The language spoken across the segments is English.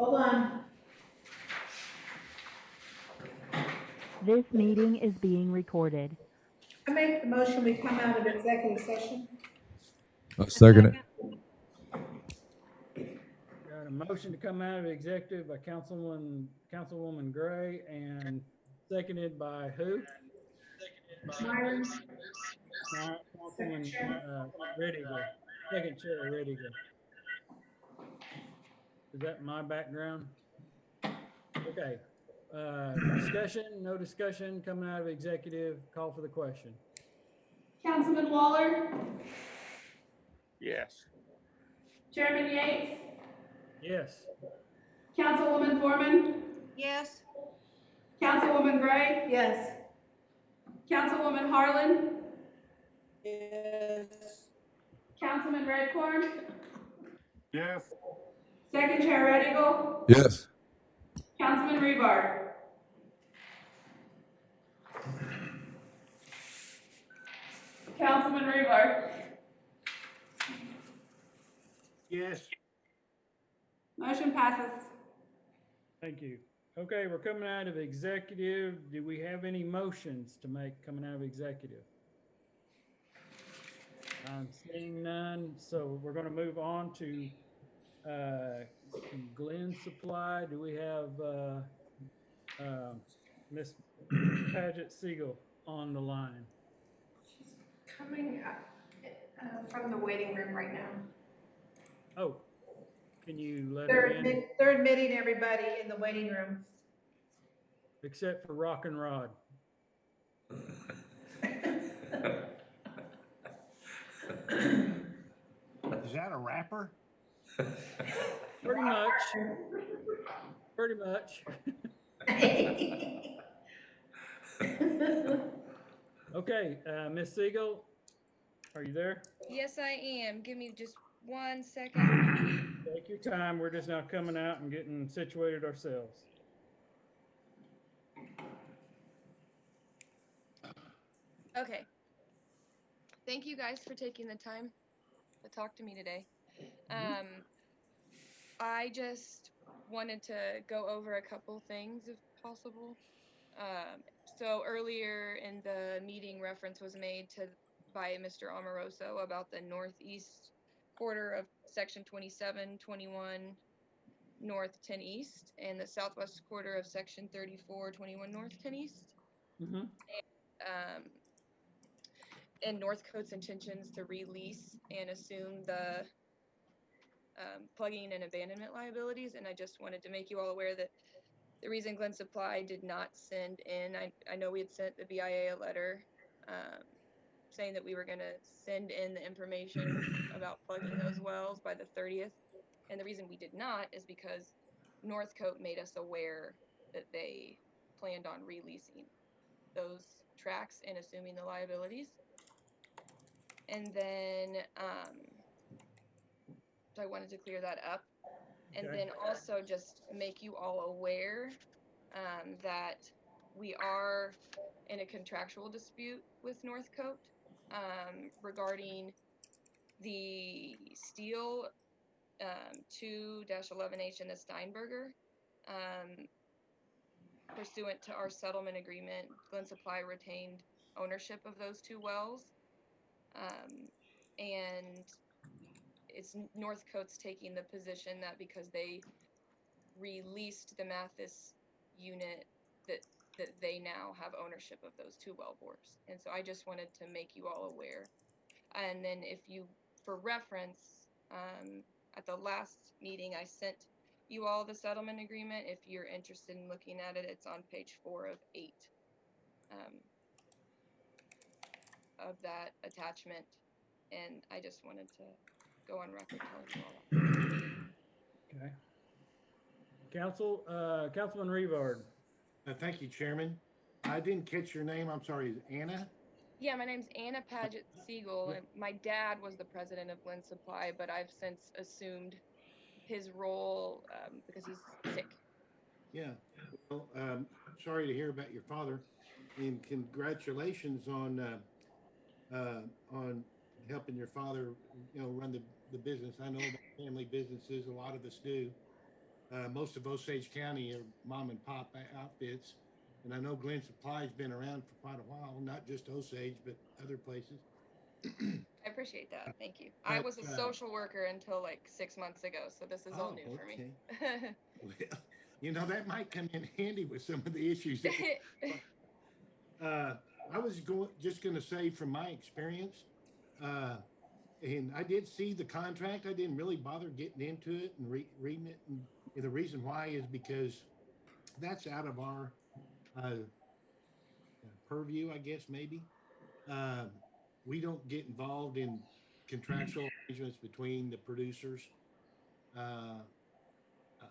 Hold on. This meeting is being recorded. I make the motion, we come out of executive session. I second it. Got a motion to come out of executive by Councilwoman Gray and seconded by who? Myron, Councilman Reddiger, second chair Reddiger. Is that my background? Okay. Discussion, no discussion, coming out of executive, call for the question. Councilman Waller, Yes. Chairman Yates, Yes. Councilwoman Foreman, Yes. Councilwoman Gray, Yes. Councilwoman Harlan, Yes. Councilman Redcorn, Yes. Second Chair Red Eagle, Yes. Councilman Rebar. Councilman Rebar. Yes. Motion passes. Thank you. Okay, we're coming out of executive. Do we have any motions to make coming out of executive? I'm seeing none, so we're going to move on to Glen Supply. Do we have Miss Paget Siegel on the line? She's coming up from the waiting room right now. Oh, can you let her in? They're admitting everybody in the waiting room. Except for Rock and Rod. Is that a rapper? Pretty much. Pretty much. Okay, Miss Siegel, are you there? Yes, I am. Give me just 1 second. Take your time. We're just now coming out and getting situated ourselves. Okay. Thank you guys for taking the time to talk to me today. I just wanted to go over a couple things if possible. So earlier in the meeting, reference was made by Mr. Amoroso about the northeast quarter of section 2721 north 10 east and the southwest quarter of section 3421 north 10 east. Mm-hmm. And Northcote's intentions to release and assume the plugging and abandonment liabilities. And I just wanted to make you all aware that the reason Glen Supply did not send in, I know we had sent the BIA a letter saying that we were going to send in the information about plugging those wells by the 30th. And the reason we did not is because Northcote made us aware that they planned on releasing those tracks and assuming the liabilities. And then so I wanted to clear that up. And Okay. then also just make you all aware that we are in a contractual dispute with Northcote regarding the steel 2-11H and the Steinberger. Pursuant to our settlement agreement, Glen Supply retained ownership of those two wells. And it's Northcote's taking the position that because they released the Mathis unit that they now have ownership of those two well bores. And so I just wanted to make you all aware. And then if you, for reference, at the last meeting, I sent you all the settlement agreement. If you're interested in looking at it, it's on page 4 of 8 of that attachment. And I just wanted to go on record telling you all that. Okay. Councilman Revard. Thank you, Chairman. I didn't catch your name. I'm sorry. Is it Anna? Yeah, my name's Anna Paget Siegel, and my dad was the president of Glen Supply, but I've since assumed his role because he's sick. Yeah. Well, sorry to hear about your father, and congratulations on helping your father, run the business. I know about family businesses. A lot of us do. most of Osage County are mom and pop outfits. And I know Glen Supply's been around for quite a while, not just Osage, but other places. I appreciate that. Thank you. I was a social worker until like 6 months ago, so this is all new for me. Well, you know, that might come in handy with some of the issues that I was just going to say from my experience, and I did see the contract. I didn't really bother getting into it and reading it. And the reason why is because that's out of our purview, I guess, maybe. Um, we don't get involved in contractual arrangements between the producers. Uh, uh,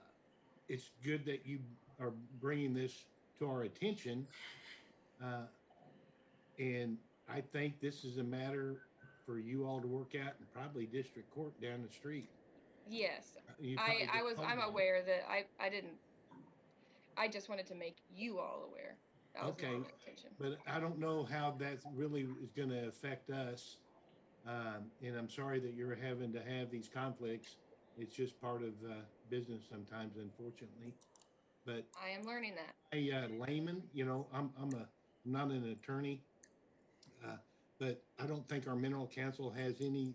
it's good that you are bringing this to our attention. Uh, and I think this is a matter for you all to work out in probably district court down the street. Yes, You probably get told I'm about it. aware that I didn't, I just wanted to make you all aware. That was Okay, my intention. but I don't know how that really is going to affect us. And I'm sorry that you're having to have these conflicts. It's just part of business sometimes, unfortunately. But I am learning that. a layman, you know, I'm not an attorney, but I don't think our mineral council has any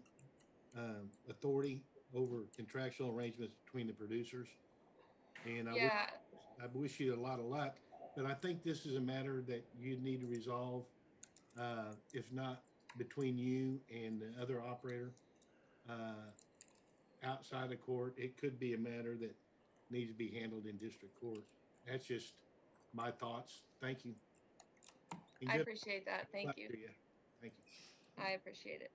authority over contractual arrangements between the producers. And I wish you a lot of luck, but I think this is a matter that you need to resolve, if not between you and the other operator, outside of court. It could be a matter that needs to be handled in district court. That's just my thoughts. Thank you. And I good appreciate that. Thank luck you. to Thank you. I appreciate it.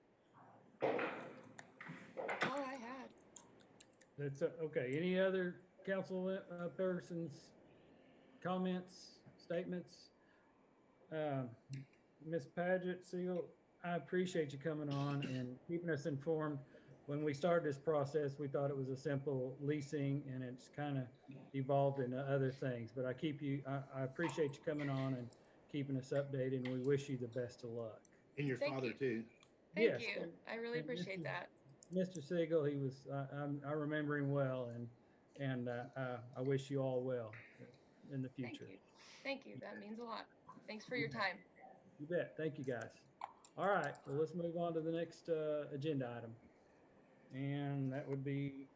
All I had. That's okay. Any other council persons, comments, statements? Ms. Paget, Siegel, I appreciate you coming on and keeping us informed. When we started this process, we thought it was a simple leasing, and it's kind of evolved into other things. But I appreciate you coming on and keeping us updated, and we wish you the best of luck. And your Thank father you. too. Thank Yes, you. I really and appreciate that. Mr. Siegel, he was, I remember him well, and I wish you all well in the Thank future. you. Thank you. That means a lot. Thanks for your time. You bet. Thank you, guys. All right, well, let's move on to the next agenda item. And that would be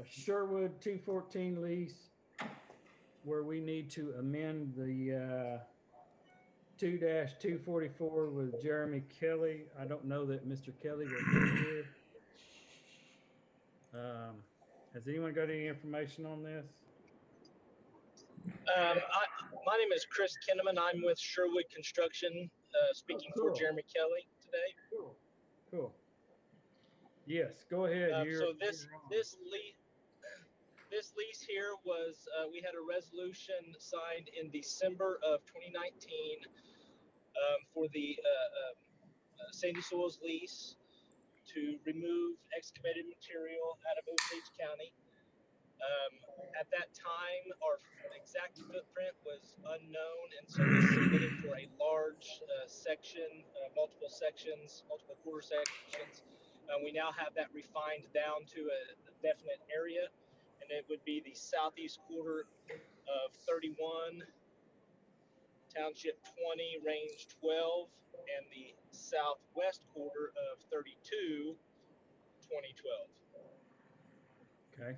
Sherwood 214 lease, where we need to amend the 2-244 with Jeremy Kelly. I don't know that Mr. Kelly will be here. Has anyone got any information on this? My name is Chris Kinnaman. I'm with Sherwood Construction, speaking cool. for Jeremy Kelly today. Cool. Yes, go ahead. So this lease here was, we had a resolution signed in December of 2019 for the sandy soils lease to remove excavated material out of Osage County. At that time, our exact footprint was unknown, and so we submitted for a large section, multiple quarter sections. We now have that refined down to a definite area, and it would be the southeast quarter of 31, Township 20, Range 12, and the southwest quarter of 32, 2012. Okay.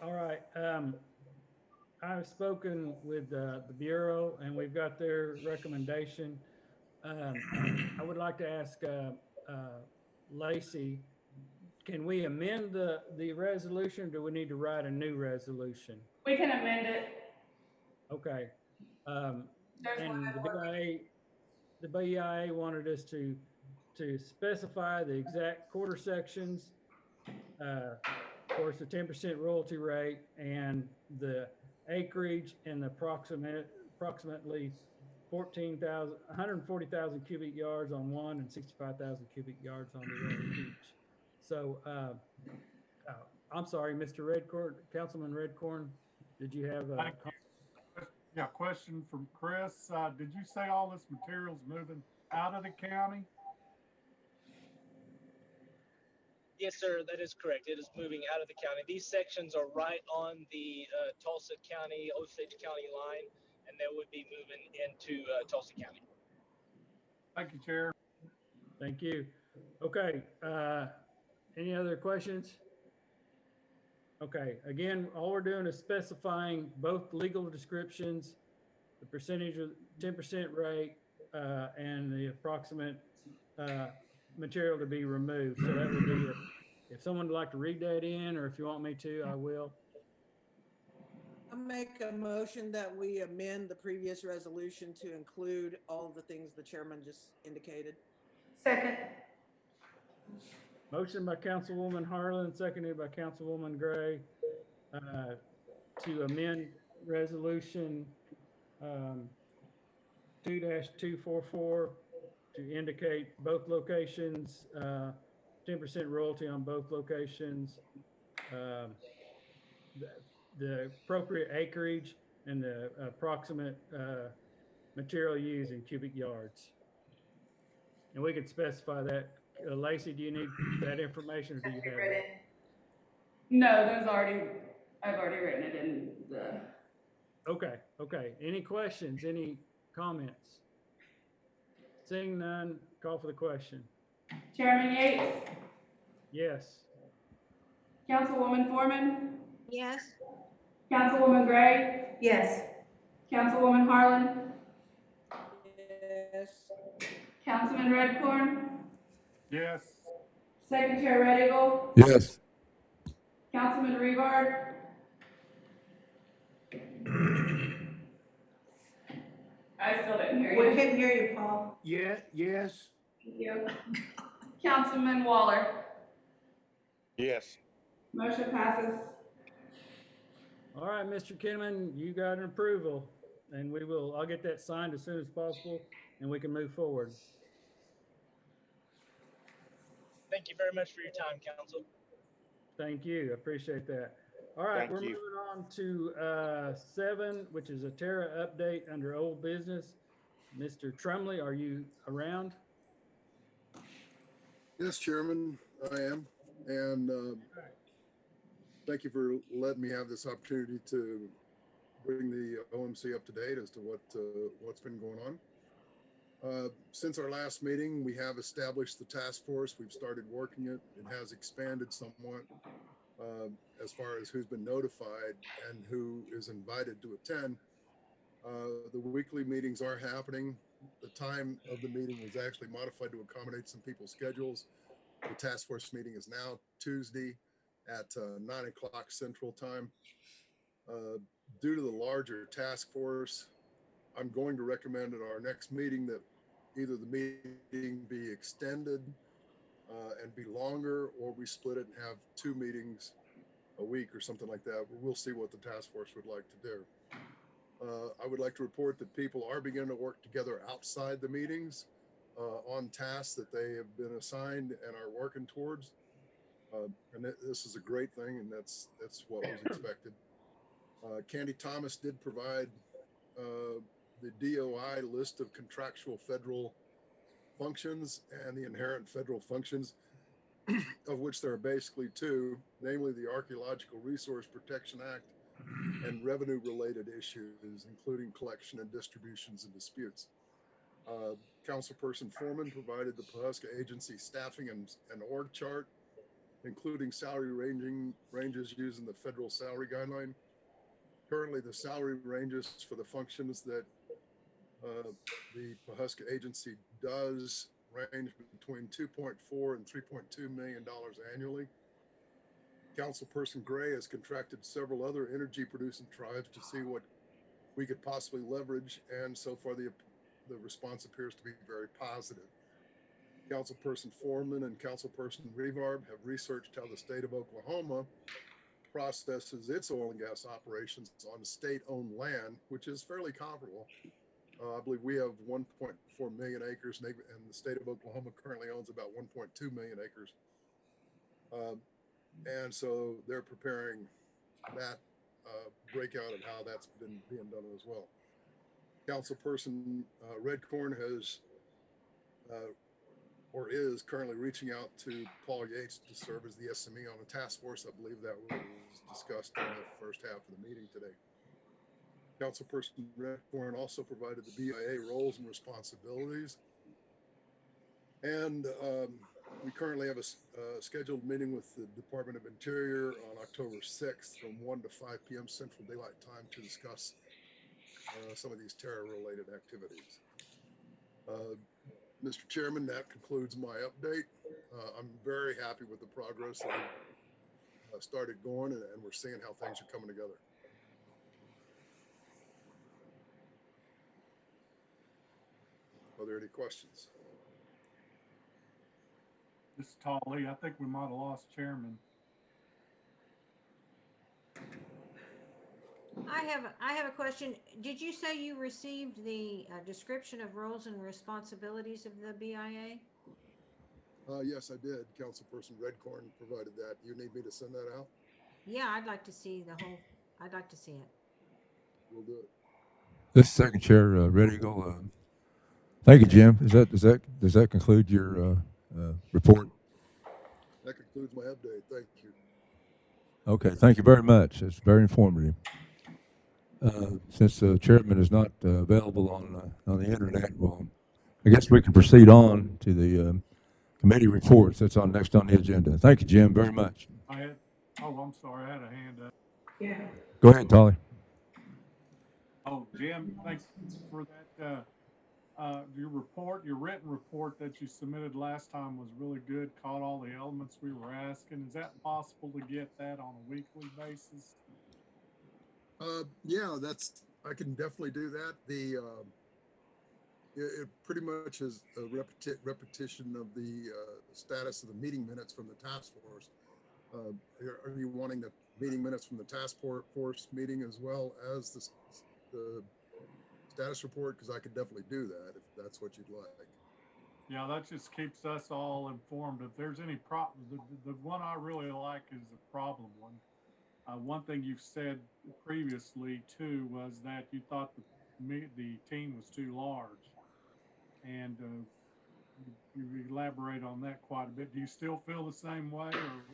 All right. I've spoken with the Bureau, and we've got their recommendation. I would like to ask Lacey, can we amend the resolution, or do we need to write a new resolution? We can amend it. Okay. There's And one the BIA wanted us to specify the exact quarter sections, of course, the 10% royalty rate, and the acreage, and the approximately 140,000 cubic yards on one and 65,000 cubic yards on the other each. So, I'm sorry, Mr. Redcorn, Councilman Redcorn, did you have a Yeah, question from Chris. Did you say all this material's moving out of the county? Yes, sir, that is correct. It is moving out of the county. These sections are right on the Tulsa County, Osage County line, and they would be moving into Tulsa County. Thank you, Chair. Thank you. Okay, any other questions? Okay, again, all we're doing is specifying both legal descriptions, the percentage of 10% rate, and the approximate material to be removed. So that would be, if someone would like to read that in, or if you want me to, I will. I'll make a motion that we amend the previous resolution to include all of the things the chairman just indicated. Second. Motion by Councilwoman Harlan, seconded by Councilwoman Gray, to amend resolution 2-244 to indicate both locations, 10% royalty on both locations, the appropriate acreage, and the approximate material used in cubic yards. And we could specify that. Lacey, do you need that information, or do you have that? No, I've already written it in the. Okay. Any questions? Any comments? Seeing none, call for the question. Chairman Yates, Yes. Councilwoman Foreman, Yes. Councilwoman Gray, Yes. Councilwoman Harlan, Yes. Councilman Redcorn, Yes. Secretary Red Eagle, Yes. Councilman Rebar. I still didn't hear We you. couldn't hear you, Paul. Yeah, yes. Thank you. Councilman Waller, Yes. motion passes. All right, Mr. Kinman, you got an approval, and I'll get that signed as soon as possible, and we can move forward. Thank you very much for your time, Council. Thank you. I appreciate that. All right, Thank we're you. moving on to 7, which is a Terra update under old business. Mr. Trumley, are you around? Yes, Chairman, I am. And thank you for letting me have this opportunity to bring the OMC up to date as to what's been going on. Since our last meeting, we have established the task force. We've started working it. It has expanded somewhat as far as who's been notified and who is invited to attend. The weekly meetings are happening. The time of the meeting was actually modified to accommodate some people's schedules. The task force meeting is now Tuesday at 9 o'clock Central Time. Due to the larger task force, I'm going to recommend at our next meeting that either the meeting be extended and be longer, or we split it and have 2 meetings a week or something like that. We'll see what the task force would like to do. I would like to report that people are beginning to work together outside the meetings on tasks that they have been assigned and are working towards. And this is a great thing, and that's what was expected. Candy Thomas did provide the DOI list of contractual federal functions and the inherent federal functions, of which there are basically 2, namely the Archaeological Resource Protection Act and revenue related issues, including collection and distributions and disputes. Councilperson Foreman provided the Pawhuska Agency staffing and org chart, including salary ranges using the federal salary guideline. Currently, the salary ranges for the functions that the Pawhuska Agency does range between $2.4 and $3.2 million annually. Councilperson Gray has contracted several other energy producing tribes to see what we could possibly leverage, and so far the response appears to be very positive. Councilperson Foreman and Councilperson Revarb have researched how the state of Oklahoma processes its oil and gas operations on state-owned land, which is fairly comparable. I believe we have 1.4 million acres, and the state of Oklahoma currently owns about 1.2 million acres. And so they're preparing that breakout of how that's been being done as well. Councilperson Redcorn has or is currently reaching out to Paul Yates to serve as the SME on the task force. I believe that was discussed in the first half of the meeting today. Councilperson Redcorn also provided the BIA roles and responsibilities. And we currently have a scheduled meeting with the Department of Interior on October 6th from 1 to 5 p.m. Central Daylight Time to discuss some of these terror-related activities. Mr. Chairman, that concludes my update. I'm very happy with the progress that we started going, and we're seeing how things are coming together. Are there any questions? This is Tolly. I think we might have lost chairman. I have a question. Did you say you received the description of roles and responsibilities of the BIA? Yes, I did. Councilperson Redcorn provided that. Do you need me to send that out? Yeah, I'd like to see I'd like to see it. We'll do it. This second chair, ready to go. Thank you, Jim. Does that conclude your report? That concludes my update. Thank you. Okay, thank you very much. It's very informative. Since the chairman is not available on the internet, well, I guess we can proceed on to the committee reports. That's next on the agenda. Thank you, Jim, very much. I'm sorry, I had a hand up. Yeah. Go ahead, Tolly. Oh, Jim, thanks for that. Your written report that you submitted last time was really good, caught all the elements we were asking. Is that possible to get that on a weekly basis? Yeah, I can definitely do that. It pretty much is a repetition of the status of the meeting minutes from the task force. Are you wanting the meeting minutes from the task force meeting as well as the status report? Because I could definitely do that if that's what you'd like. Yeah, that just keeps us all informed. If there's any problems, the one I really like is the problem one. One thing you've said previously too was that you thought the team was too large, and you elaborate on that quite a bit. Do you still feel the same way, or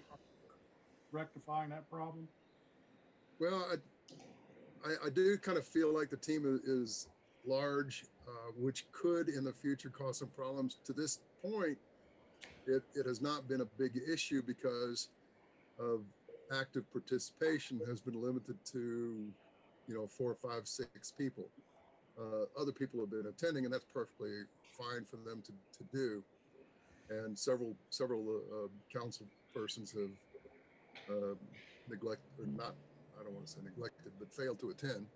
rectifying that problem? Well, I do kind of feel like the team is large, which could in the future cause some problems. To this point, it has not been a big issue because of active participation has been limited to, 4, 5, 6 people. Other people have been attending, and that's perfectly fine for them to do. And several council persons have neglected, or not, I don't want to say neglected, but failed to attend,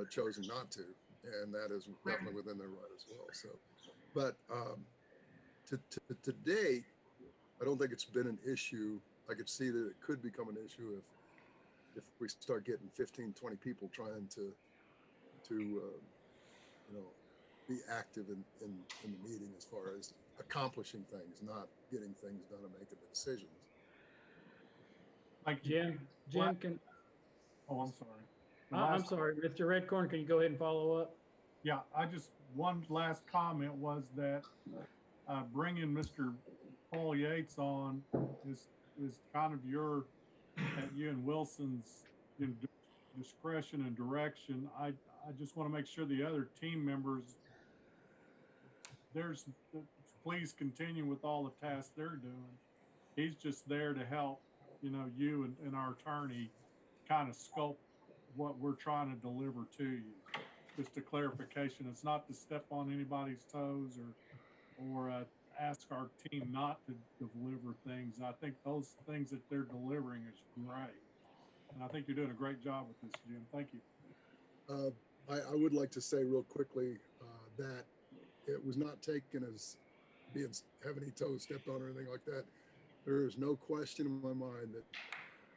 chosen not to, and that is definitely within their right as well. So, but to date, I don't think it's been an issue. I could see that it could become an issue if we start getting 15, 20 people trying to be active in the meeting as far as accomplishing things, not getting things done and making the decisions. Like Jim can. Oh, I'm sorry. I'm sorry, Mr. Redcorn, can you go ahead and follow up? Yeah, one last comment was that bringing Mr. Paul Yates on is kind of at you and Wilson's discretion and direction. I just want to make sure the other team members, please continue with all the tasks they're doing. He's just there to help, you and our attorney kind of scope what we're trying to deliver to you. Just a clarification. It's not to step on anybody's toes or ask our team not to deliver things. I think those things that they're delivering is great. And I think you're doing a great job with this, Jim. Thank you. I would like to say real quickly that it was not taken as having any toes stepped on or anything like that. There is no question in my mind that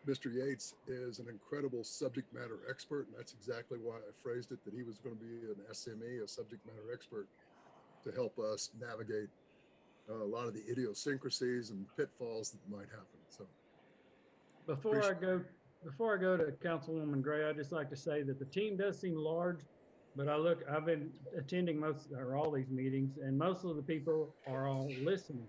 Mr. Yates is an incredible subject matter expert, and that's exactly why I phrased it, that he was going to be an SME, a subject matter expert, to help us navigate a lot of the idiosyncrasies and pitfalls that might happen. So Before I go to Councilwoman Gray, I'd just like to say that the team does seem large, But I've been attending most or all these meetings, and most of the people are all listening.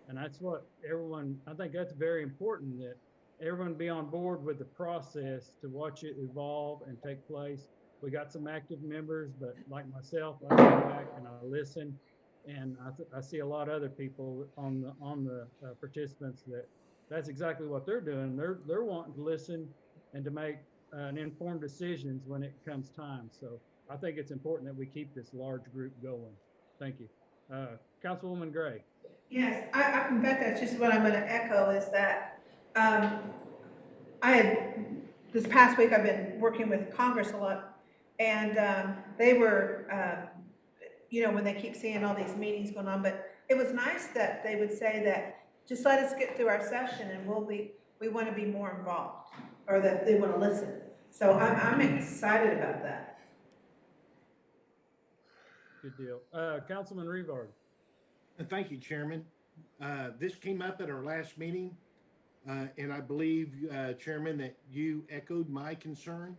And that's what everyone, I think that's very important that everyone be on board with the process to watch it evolve and take place. We got some active members, but like myself, I go back and I listen. And I see a lot of other people on the participants that's exactly what they're doing. They're wanting to listen and to make an informed decisions when it comes time. So I think it's important that we keep this large group going. Thank you. Councilwoman Gray. Yes, in fact, that's just what I'm gonna echo is that, um, I had, this past week, I've been working with Congress a lot, and, they were, when they keep seeing all these meetings going on, but it was nice that they would say that, just let us get through our session and we wanna be more involved, or that they wanna listen. So I'm excited about that. Good deal. Councilman Revard. Thank you, Chairman. This came up at our last meeting, and I believe, Chairman, that you echoed my concern.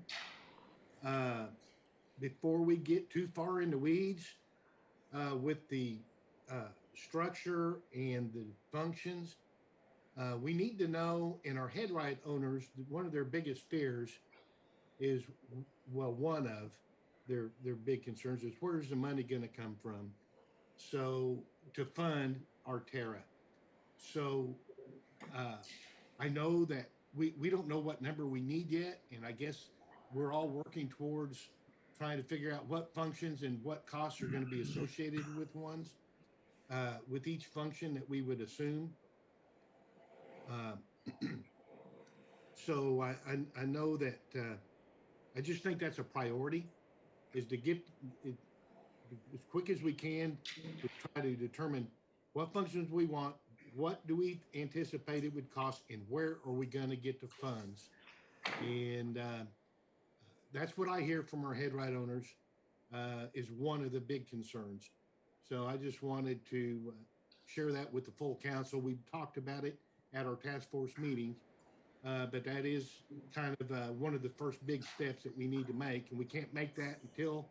Before we get too far in the weeds with the structure and the functions, we need to know, and our head right owners, one of their biggest fears is, well, one of their big concerns is where's the money going to come from? So to fund our Terra. So I know that we don't know what number we need yet, and I guess we're all working towards trying to figure out what functions and what costs are going to be associated with ones, with each function that we would assume. So I know that I just think that's a priority, is to get it as quick as we can to try to determine what functions we want, what do we anticipate it would cost, and where are we going to get the funds. And that's what I hear from our head right owners, is one of the big concerns. So I just wanted to share that with the full council. We talked about it at our task force meetings, but that is kind of one of the first big steps that we need to make. And we can't make that until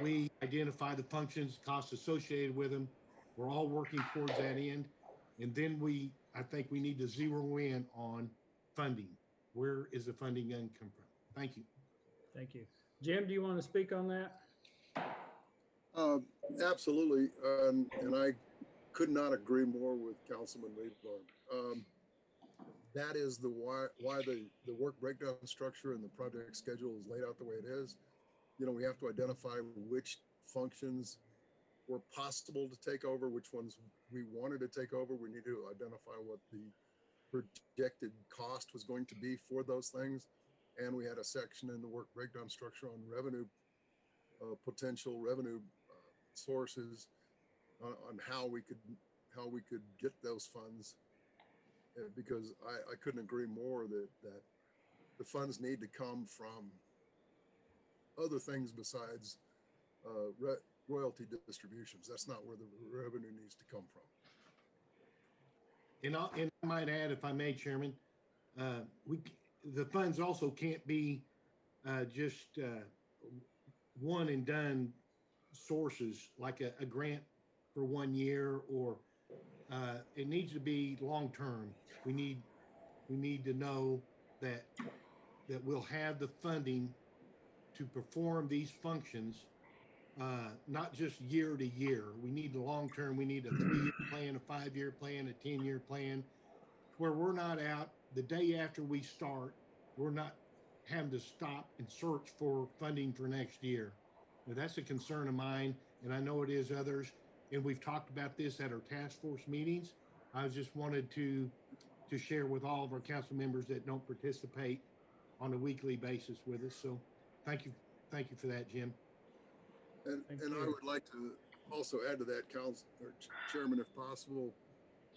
we identify the functions, costs associated with them. We're all working towards that end. And then I think we need to zero in on funding. Where is the funding going to come from? Thank you. Thank you. Jim, do you want to speak on that? Absolutely. And I could not agree more with Councilman Reedbar. That is why the work breakdown structure and the project schedule is laid out the way it is. We have to identify which functions were possible to take over, which ones we wanted to take over. We need to identify what the projected cost was going to be for those things. And we had a section in the work breakdown structure on revenue, potential revenue sources, on how we could get those funds. Because I couldn't agree more that the funds need to come from other things besides royalty distributions. That's not where the revenue needs to come from. And I might add, if I may, Chairman, the funds also can't be just one and done sources, like a grant for 1 year, or it needs to be long term. We need to know that we'll have the funding to perform these functions, not just year to year. We need the long term. We need a 3-year plan, a 5-year plan, a 10-year plan, where we're not out the day after we start. We're not having to stop and search for funding for next year. Now, that's a concern of mine, and I know it is others. And we've talked about this at our task force meetings. I just wanted to share with all of our council members that don't participate on a weekly basis with us. So thank you for that, Jim. And I would like to also add to that, Chairman, if possible.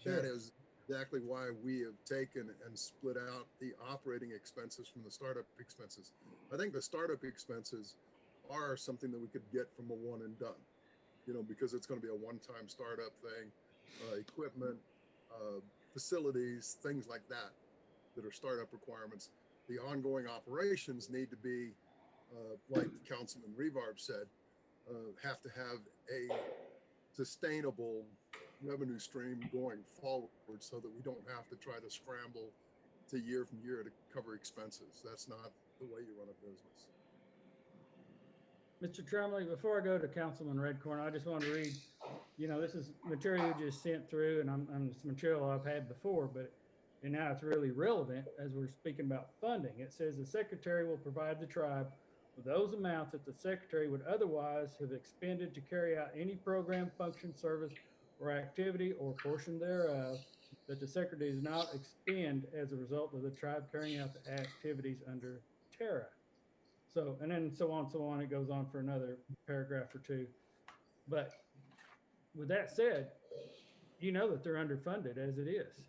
Sure. That is exactly why we have taken and split out the operating expenses from the startup expenses. I think the startup expenses are something that we could get from a one and done, because it's going to be a one-time startup thing, equipment, facilities, things like that are startup requirements. The ongoing operations need to be like Councilman Revarb said, have to have a sustainable revenue stream going forward so that we don't have to try to scramble to year from year to cover expenses. That's not the way you run a business. Mr. Tremley, before I go to Councilman Redcorn, I just want to read, this is material you just sent through, and it's material I've had before, and now it's really relevant as we're speaking about funding. It says the secretary will provide the tribe with those amounts that the secretary would otherwise have expended to carry out any program, function, service, or activity or portion thereof that the secretary does not expend as a result of the tribe carrying out the activities under TERA. So, and then so on, it goes on for another paragraph or two. But with that said, that they're underfunded as it is.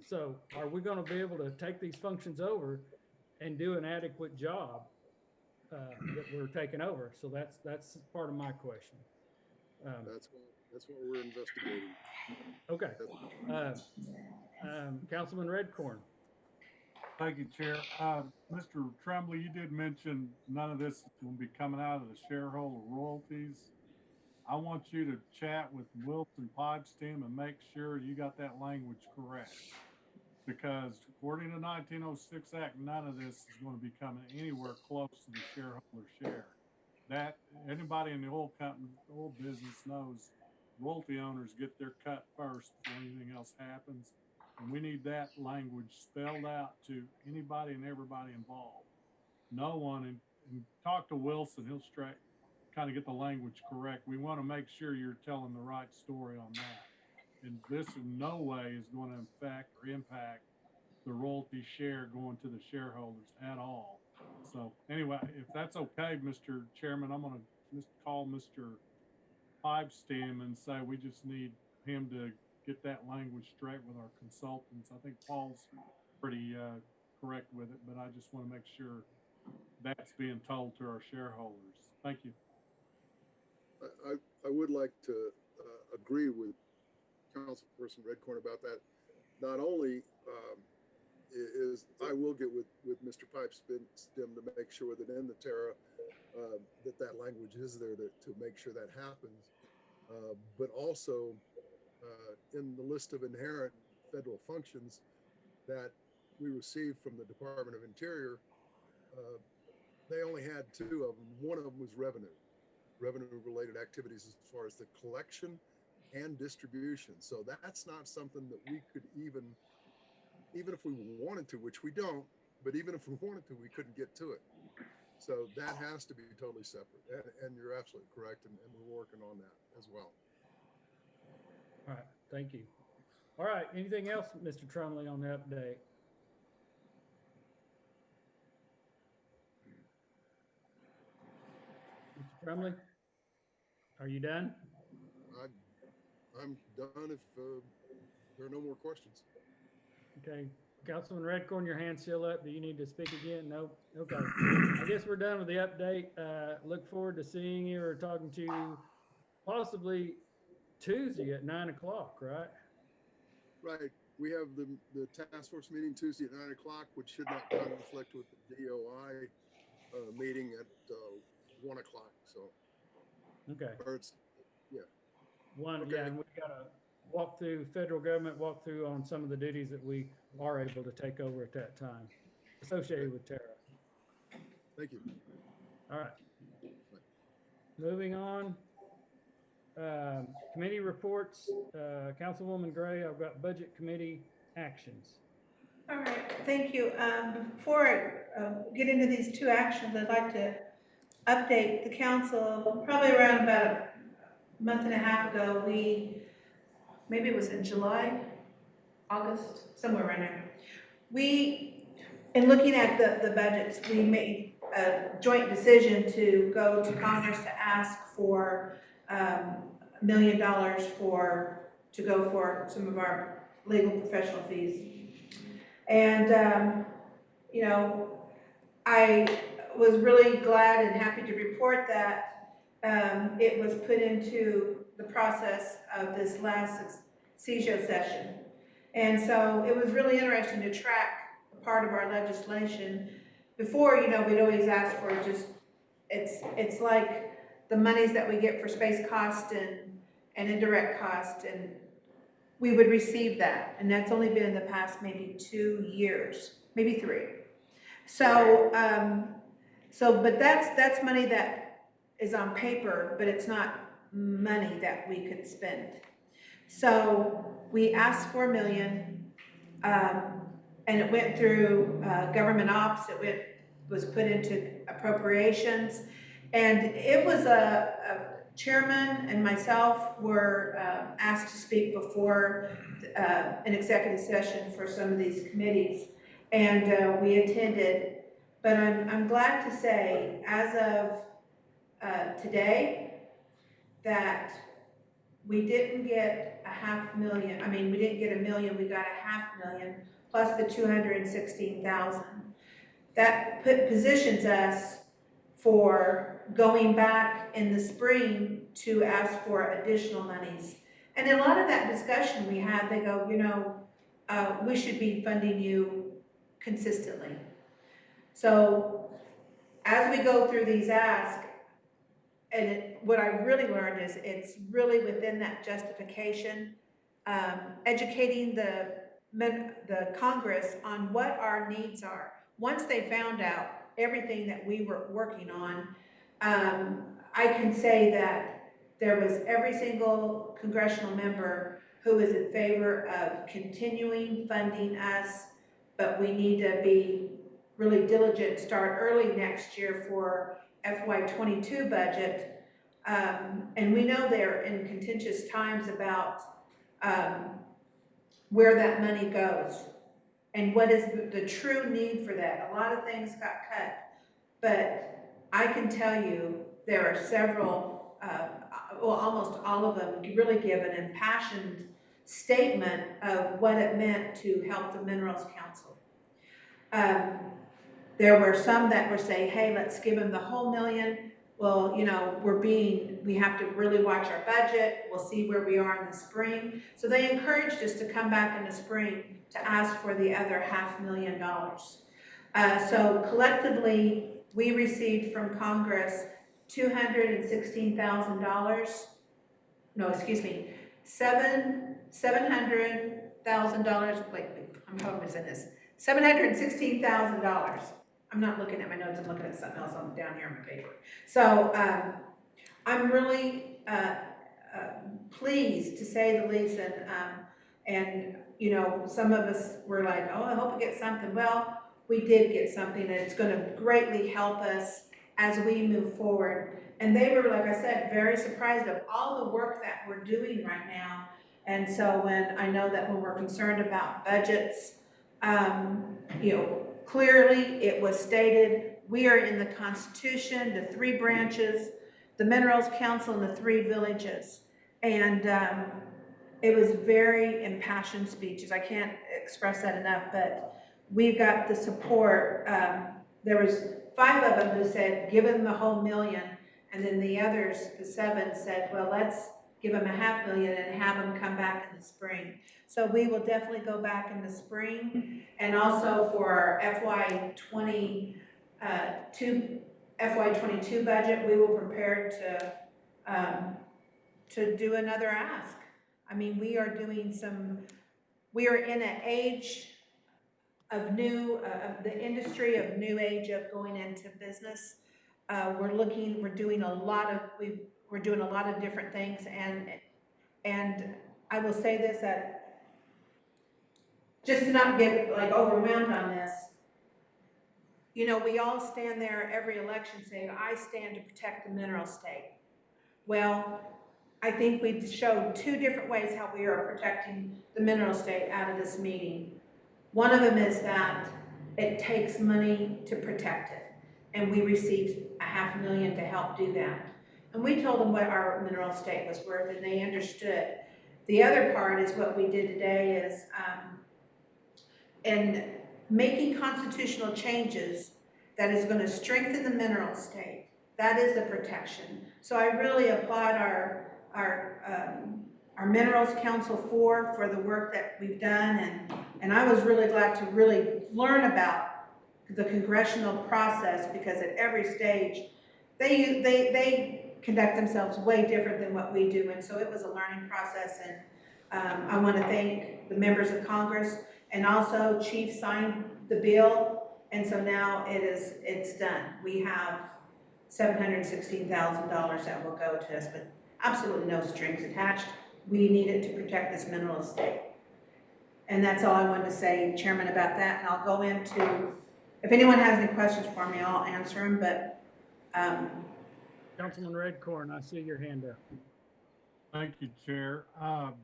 So are we going to be able to take these functions over and do an adequate job that we're taking over? So that's part of my question. That's what we're investigating. Okay. Councilman Redcorn. Thank you, Chair. Mr. Tremblay, you did mention none of this will be coming out of the shareholder royalties. I want you to chat with Wilson Pipestem and make sure you got that language correct. Because according to 1906 Act, none of this is going to be coming anywhere close to the shareholder share. That anybody in the oil company, oil business knows royalty owners get their cut first before anything else happens. And we need that language spelled out to anybody and everybody involved. No one, and talk to Wilson, he'll kind of get the language correct. We want to make sure you're telling the right story on that. And this in no way is going to affect or impact the royalty share going to the shareholders at all. So anyway, if that's okay, Mr. Chairman, I'm going to just call Mr. Pipestem and say we just need him to get that language straight with our consultants. I think Paul's pretty correct with it, but I just want to make sure that's being told to our shareholders. Thank you. I would like to agree with Councilperson Redcorn about that. Not only is I will get with Mr. Pipestem to make sure that in the TERA that language is there to make sure that happens, but also in the list of inherent federal functions that we received from the Department of Interior, they only had two of them. One of them was revenue-related activities as far as the collection and distribution. So that's not something that we could even if we wanted to, which we don't, but even if we wanted to, we couldn't get to it. So that has to be totally separate. And you're absolutely correct. And we're working on that as well. All right. Thank you. All right. Anything else, Mr. Tremlay, on the update? Mr. Tremlay, are you done? I'm done if there are no more questions. Okay. Councilman Redcorn, your hand's still up. Do you need to speak again? No? Okay. I guess we're done with the update. Look forward to seeing you or talking to you possibly Tuesday at 9 o'clock, right? Right. We have the task force meeting Tuesday at 9 o'clock, which should not conflict with the DOI meeting at 1 o'clock. So, okay. Or it's, yeah. Okay. Yeah, and we've got to walk through federal government, walk through on some of the duties that we are able to take over at that time associated with TERA. Thank you. All right. Moving on. Committee reports. Councilwoman Gray, I've got budget committee actions. All right, thank you. Before I get into these two actions, I'd like to update the council. Probably around about a month and a half ago, maybe it was in July, August, somewhere around there. In looking at the budgets, we made a joint decision to go to Congress to ask for $1 million to go for some of our legal professional fees. And, I was really glad and happy to report that it was put into the process of this last CEJO session. And so it was really interesting to track part of our legislation before, we'd always ask for just, it's like the monies that we get for space cost and indirect cost, and we would receive that, and that's only been in the past maybe 2 years, maybe 3. So, but that's money that is on paper, but it's not money that we could spend. So we asked for $1 million, and it went through government ops. Was put into appropriations, and it was a chairman and myself were asked to speak before an executive session for some of these committees, and we attended. But I'm glad to say, as of today, that we didn't get $500,000. I mean, we didn't get $1 million. We got $500,000 plus the $216,000. That positions us for going back in the spring to ask for additional monies. And in a lot of that discussion we had, they go, we should be funding you consistently. So as we go through these asks, and what I really learned is it's really within that justification, educating the Congress on what our needs are. Once they found out everything that we were working on, I can say that there was every single congressional member who was in favor of continuing funding us, but we need to be really diligent, start early next year for FY22 budget. And we know they're in contentious times about where that money goes and what is the true need for that. A lot of things got cut, but I can tell you there are several, almost all of them really give an impassioned statement of what it meant to help the Minerals Council. There were some that were saying, hey, let's give them the whole $1 million. Well, we have to really watch our budget. We'll see where we are in the spring. So they encouraged us to come back in the spring to ask for the other $500,000. So collectively, we received from Congress $216,000. No, excuse me, $700,000. Wait, I'm hoping it's in this. $716,000. I'm not looking at my notes, I'm looking at something else on down here on my paper. So I'm really pleased, to say the least, and some of us were like, oh, I hope we get something. Well, we did get something, and it's going to greatly help us as we move forward. And they were, like I said, very surprised of all the work that we're doing right now. And so when we're concerned about budgets, clearly it was stated, we are in the Constitution, the 3 branches, the Minerals Council, and the 3 villages. And it was very impassioned speeches. I can't express that enough, but we got the support. There was 5 of them who said, give them the whole $1 million. And then the others, the 7, said, well, let's give them $500,000 and have them come back in the spring. So we will definitely go back in the spring, and also for our FY22 budget, we will prepare to do another ask. I mean, we are in an age of the industry of new age of going into business. We're doing a lot of different things, and I will say this, that just to not get overwhelmed on this, we all stand there every election saying, I stand to protect the mineral state. Well, I think we've showed 2 different ways how we are protecting the mineral state out of this meeting. One of them is that it takes money to protect it, and we received $500,000 to help do that. And we told them what our mineral state was worth, and they understood. The other part is what we did today is in making constitutional changes that is going to strengthen the mineral state. That is the protection. So I really applaud our Minerals Council for the work that we've done, and I was really glad to really learn about the congressional process, because at every stage, they conduct themselves way different than what we do, and so it was a learning process, and I want to thank the members of Congress, and also Chief signed the bill, and so now it's done. We have $716,000 that will go to us, but absolutely no strings attached. We need it to protect this mineral estate. And that's all I wanted to say, Chairman, about that, and I'll go into, if anyone has any questions for me, I'll answer them, but, Councilman Redcorn, I see your hand up. Thank you, Chair.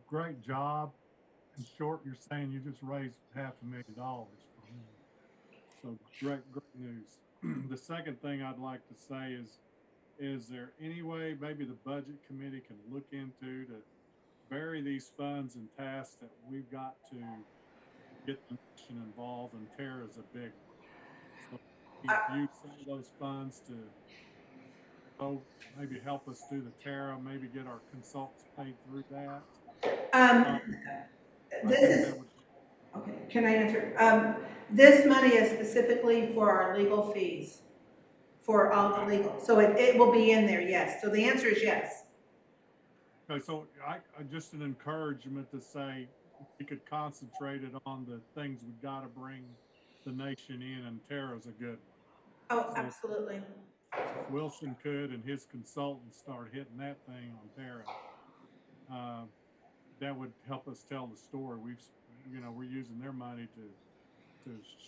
Great job. In short, you're saying you just raised $500,000 for me. So great news. The second thing I'd like to say is there any way maybe the Budget Committee can look into to vary these funds and tasks that we've got to get the nation involved, and Tara is a big one. So if you use some of those funds to maybe help us do the Tara, maybe get our consultants paid through that. this is, okay, can I answer? This money is specifically for our legal fees, for all the legal, so it will be in there, yes. So the answer is yes. Okay, so I just an encouragement to say we could concentrate it on the things we got to bring the nation in, and Tara's a good one. Oh, absolutely. If Wilson could and his consultants start hitting that thing on Tara, that would help us tell the story. We're using their money to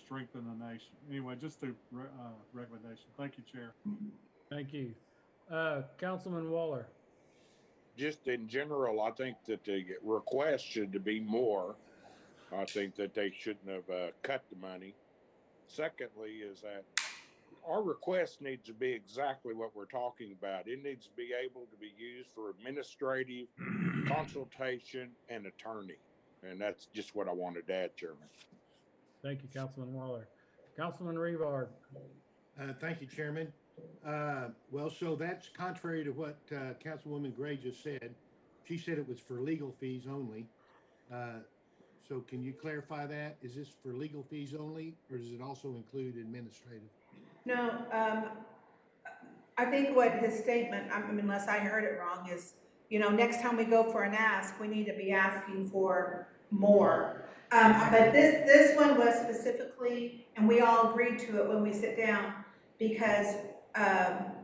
strengthen the nation. Anyway, just a recommendation. Thank you, Chair. Thank you. Councilman Waller. Just in general, I think that the request should be more. I think that they shouldn't have cut the money. Secondly, is that our request needs to be exactly what we're talking about. It needs to be able to be used for administrative consultation and attorney. And that's just what I wanted to add, Chairman. Thank you, Councilman Waller. Councilman Revard. Thank you, Chairman. Well, so that's contrary to what Councilwoman Gray just said. She said it was for legal fees only. So can you clarify that? Is this for legal fees only, or does it also include administrative? No, I think what his statement, I mean, unless I heard it wrong, is, next time we go for an ask, we need to be asking for more. But this one was specifically, and we all agreed to it when we sit down, because, our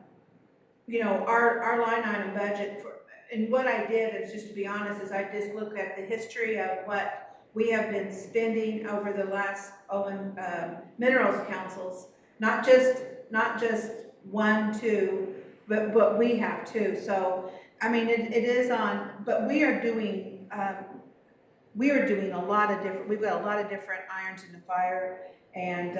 line item budget for, and what I did is, just to be honest, is I just looked at the history of what we have been spending over the last minerals councils, not just 1, 2, but we have too. So, I mean, it is on, but we are doing a lot of different, we've got a lot of different irons in the fire, and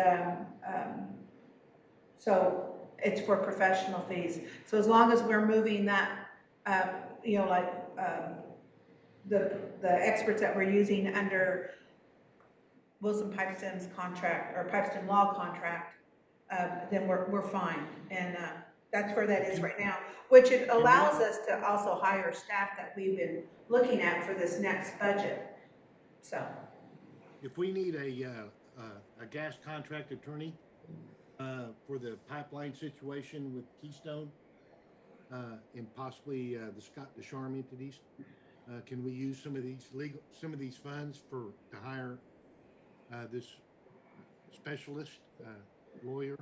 so it's for professional fees. So as long as we're moving that, the experts that we're using under Wilson Pipeston's contract, or Pipeston Law contract, then we're fine. And that's where that is right now, which it allows us to also hire staff that we've been looking at for this next budget. So, if we need a gas contract attorney for the pipeline situation with Keystone and possibly the Scott DeSharm entities, can we use some of these funds to hire this specialist lawyer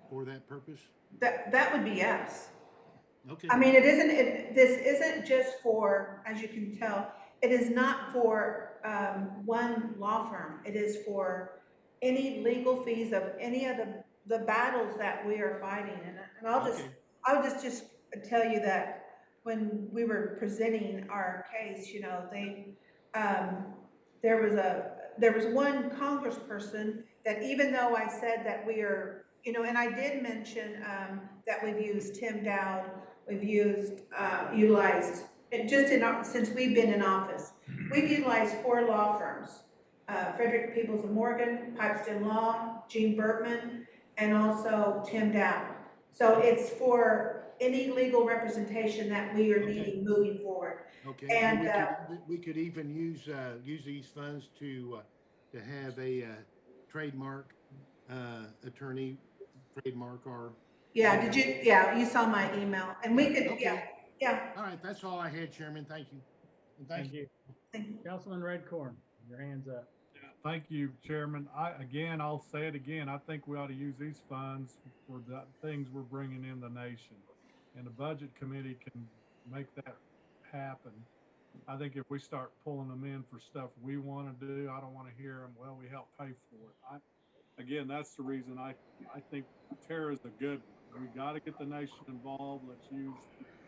for that purpose? That would be yes. Okay. I mean, this isn't just for, as you can tell, it is not for one law firm. It is for any legal fees of any of the battles that we are fighting. And I'll just tell you that when we were presenting our case, there was one congressperson that, even though I said that we are, and I did mention that we've used Tim Dowd, we've utilized, since we've been in office, we've utilized 4 law firms, Frederick Peoples of Morgan, Pipeston Law, Gene Bertman, and also Tim Dowd. So it's for any legal representation that we are needing moving forward. Okay. And so we could even use these funds to have a trademark attorney trademark our. Yeah, you saw my email, and we could, Okay. yeah. All right, that's all I had, Chairman. Thank you. And Thank you. Councilman Redcorn, your hand's up. Thank you, Chairman. I'll say it again. I think we ought to use these funds for the things we're bringing in the nation. And the budget committee can make that happen. I think if we start pulling them in for stuff we want to do, I don't want to hear them, well, we help pay for it. Again, that's the reason I think Tara's a good one. We got to get the nation involved. Let's use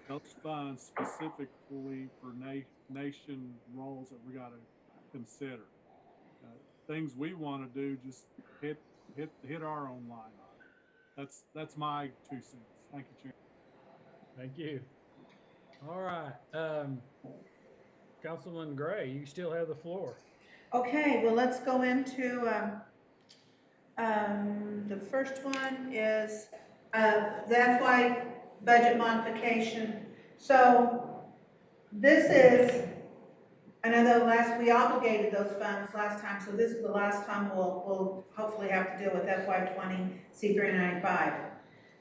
those funds specifically for nation roles that we got to consider. Things we want to do, just hit our own line. That's my 2 cents. Thank you, Chair. Thank you. All right, Councilman Gray, you still have the floor. Okay, well, let's go into, the first one is, the FY budget modification. So this is, I know that we obligated those funds last time, so this is the last time we'll hopefully have to deal with FY 20 C395.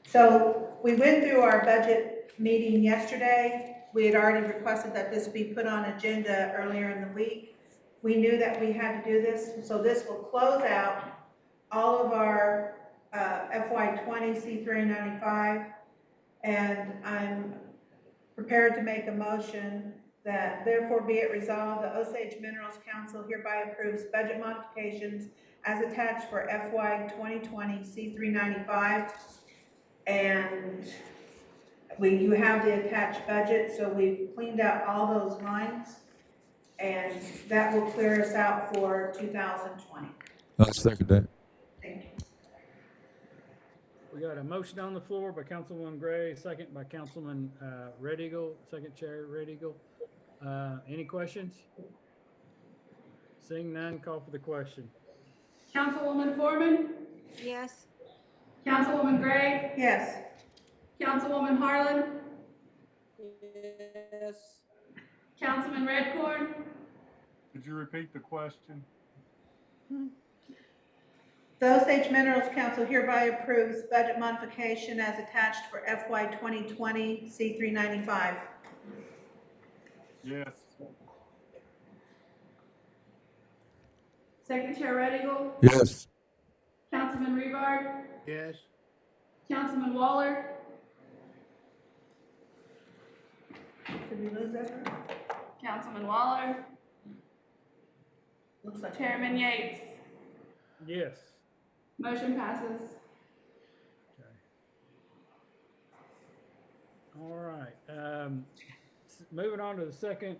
So we went through our budget meeting yesterday. We had already requested that this be put on agenda earlier in the week. We knew that we had to do this, so this will close out all of our FY 20 C395, and I'm prepared to make a motion that therefore be it resolved, the Osage Minerals Council hereby approves budget modifications as attached for FY 2020 C395. And you have the attached budget, so we've cleaned out all those lines, and that will clear us out for 2020. I'll second that. Thank you. We got a motion on the floor by Councilman Gray, second by Councilman Red Eagle, second chair Red Eagle. Any questions? Seeing none, call for the question. Councilwoman Foreman, Yes. Councilwoman Gray, Yes. Councilwoman Harlan, Yes. Councilman Redcorn, Could you repeat the question? The Osage Minerals Council hereby approves budget modification as attached for FY 2020 C395. Yes. Second Chair Red Eagle, Yes. Councilman Rebar, Yes. Councilman Waller, Did we lose that one? Councilman Waller, Looks like. Chairman Yates. Yes. Motion passes. Okay. All right. Moving on to the second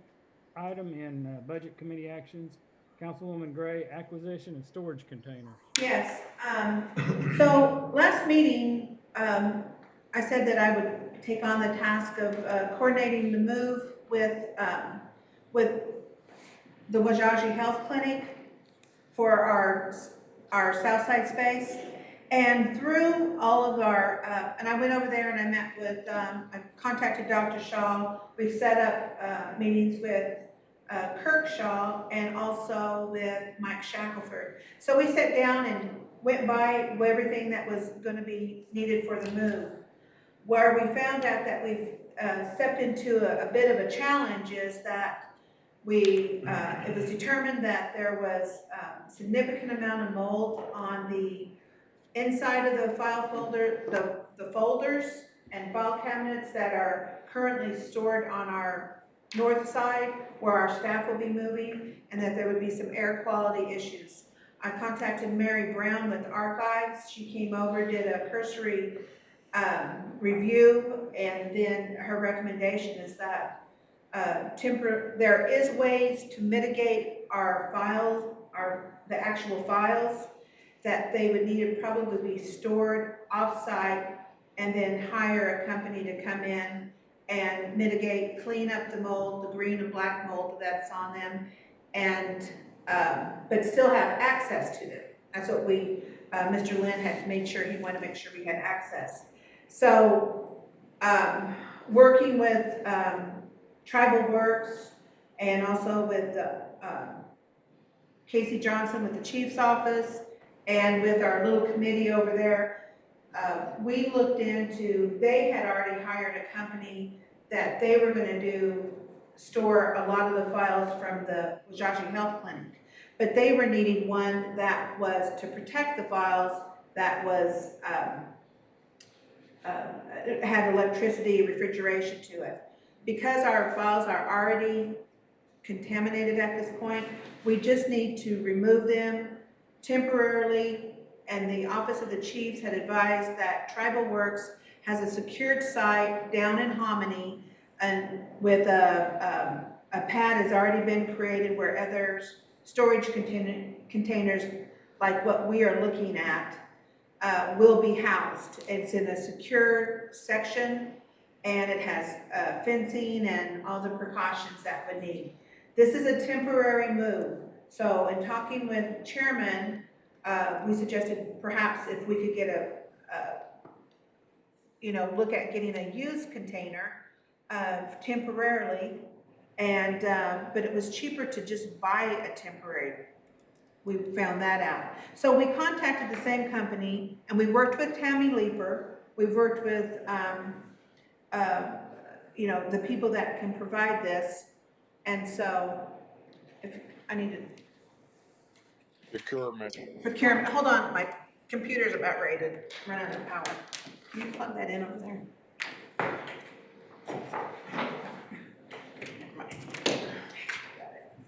item in budget committee actions, Councilwoman Gray, acquisition and storage containers. Yes, so last meeting, I said that I would take on the task of coordinating the move with the Osage Health Clinic for our Southside space. And through all of our, and I went over there and I met with, I contacted Dr. Shaw. We've set up meetings with Kirk Shaw and also with Mike Shackelford. So we sat down and went by everything that was going to be needed for the move. Where we found out that we've stepped into a bit of a challenge is that it was determined that there was a significant amount of mold on the inside of the file folder, the folders and file cabinets that are currently stored on our north side where our staff will be moving, and that there would be some air quality issues. I contacted Mary Brown with Archives. She came over, did a cursory review, and then her recommendation is that there is ways to mitigate our files, the actual files, that they would need to probably be stored off-site and then hire a company to come in and mitigate, clean up the mold, the green and black mold that's on them, and but still have access to them. That's what Mr. Lynn had made sure, he wanted to make sure we had access. So working with Tribal Works and also with Casey Johnson with the Chief's office And with our little committee over there, we looked into, they had already hired a company that they were gonna store a lot of the files from the Osage Health Clinic. But they were needing one that was to protect the files, that was, had electricity, refrigeration to it. Because our files are already contaminated at this point, we just need to remove them temporarily, and the Office of the Chiefs had advised that Tribal Works has a secured site down in Hominy, and with a pad has already been created where other storage containers like what we are looking at will be housed. It's in a secure section, and it has fencing and all the precautions that we need. This is a temporary move. So in talking with Chairman, we suggested perhaps if we could get look at getting a used container temporarily, and but it was cheaper to just buy a temporary. We found that out. So we contacted the same company, and we worked with Tammy Leeper. We've worked with the people that can provide this, and so if I need to procurement. Hold on, my computer's about ready to run out of power. Can you plug that in over there?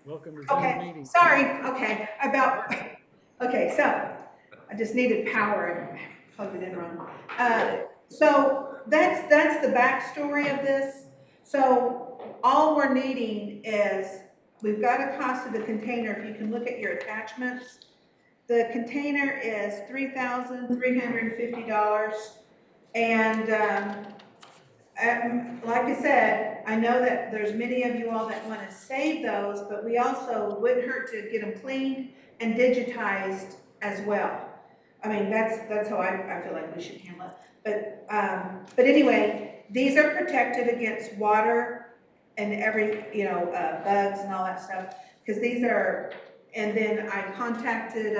Welcome to the meeting. Okay, sorry, okay, so I just needed power and plugged it in wrong. So that's the backstory of this. So all we're needing is, we've got a cost of the container. If you can look at your attachments, the container is $3,350. And like I said, I know that there's many of you all that want to save those, but we also wouldn't hurt to get them cleaned and digitized as well. I mean, that's how I feel like we should handle it. But anyway, these are protected against water and bugs and all that stuff, because these are. And then I contacted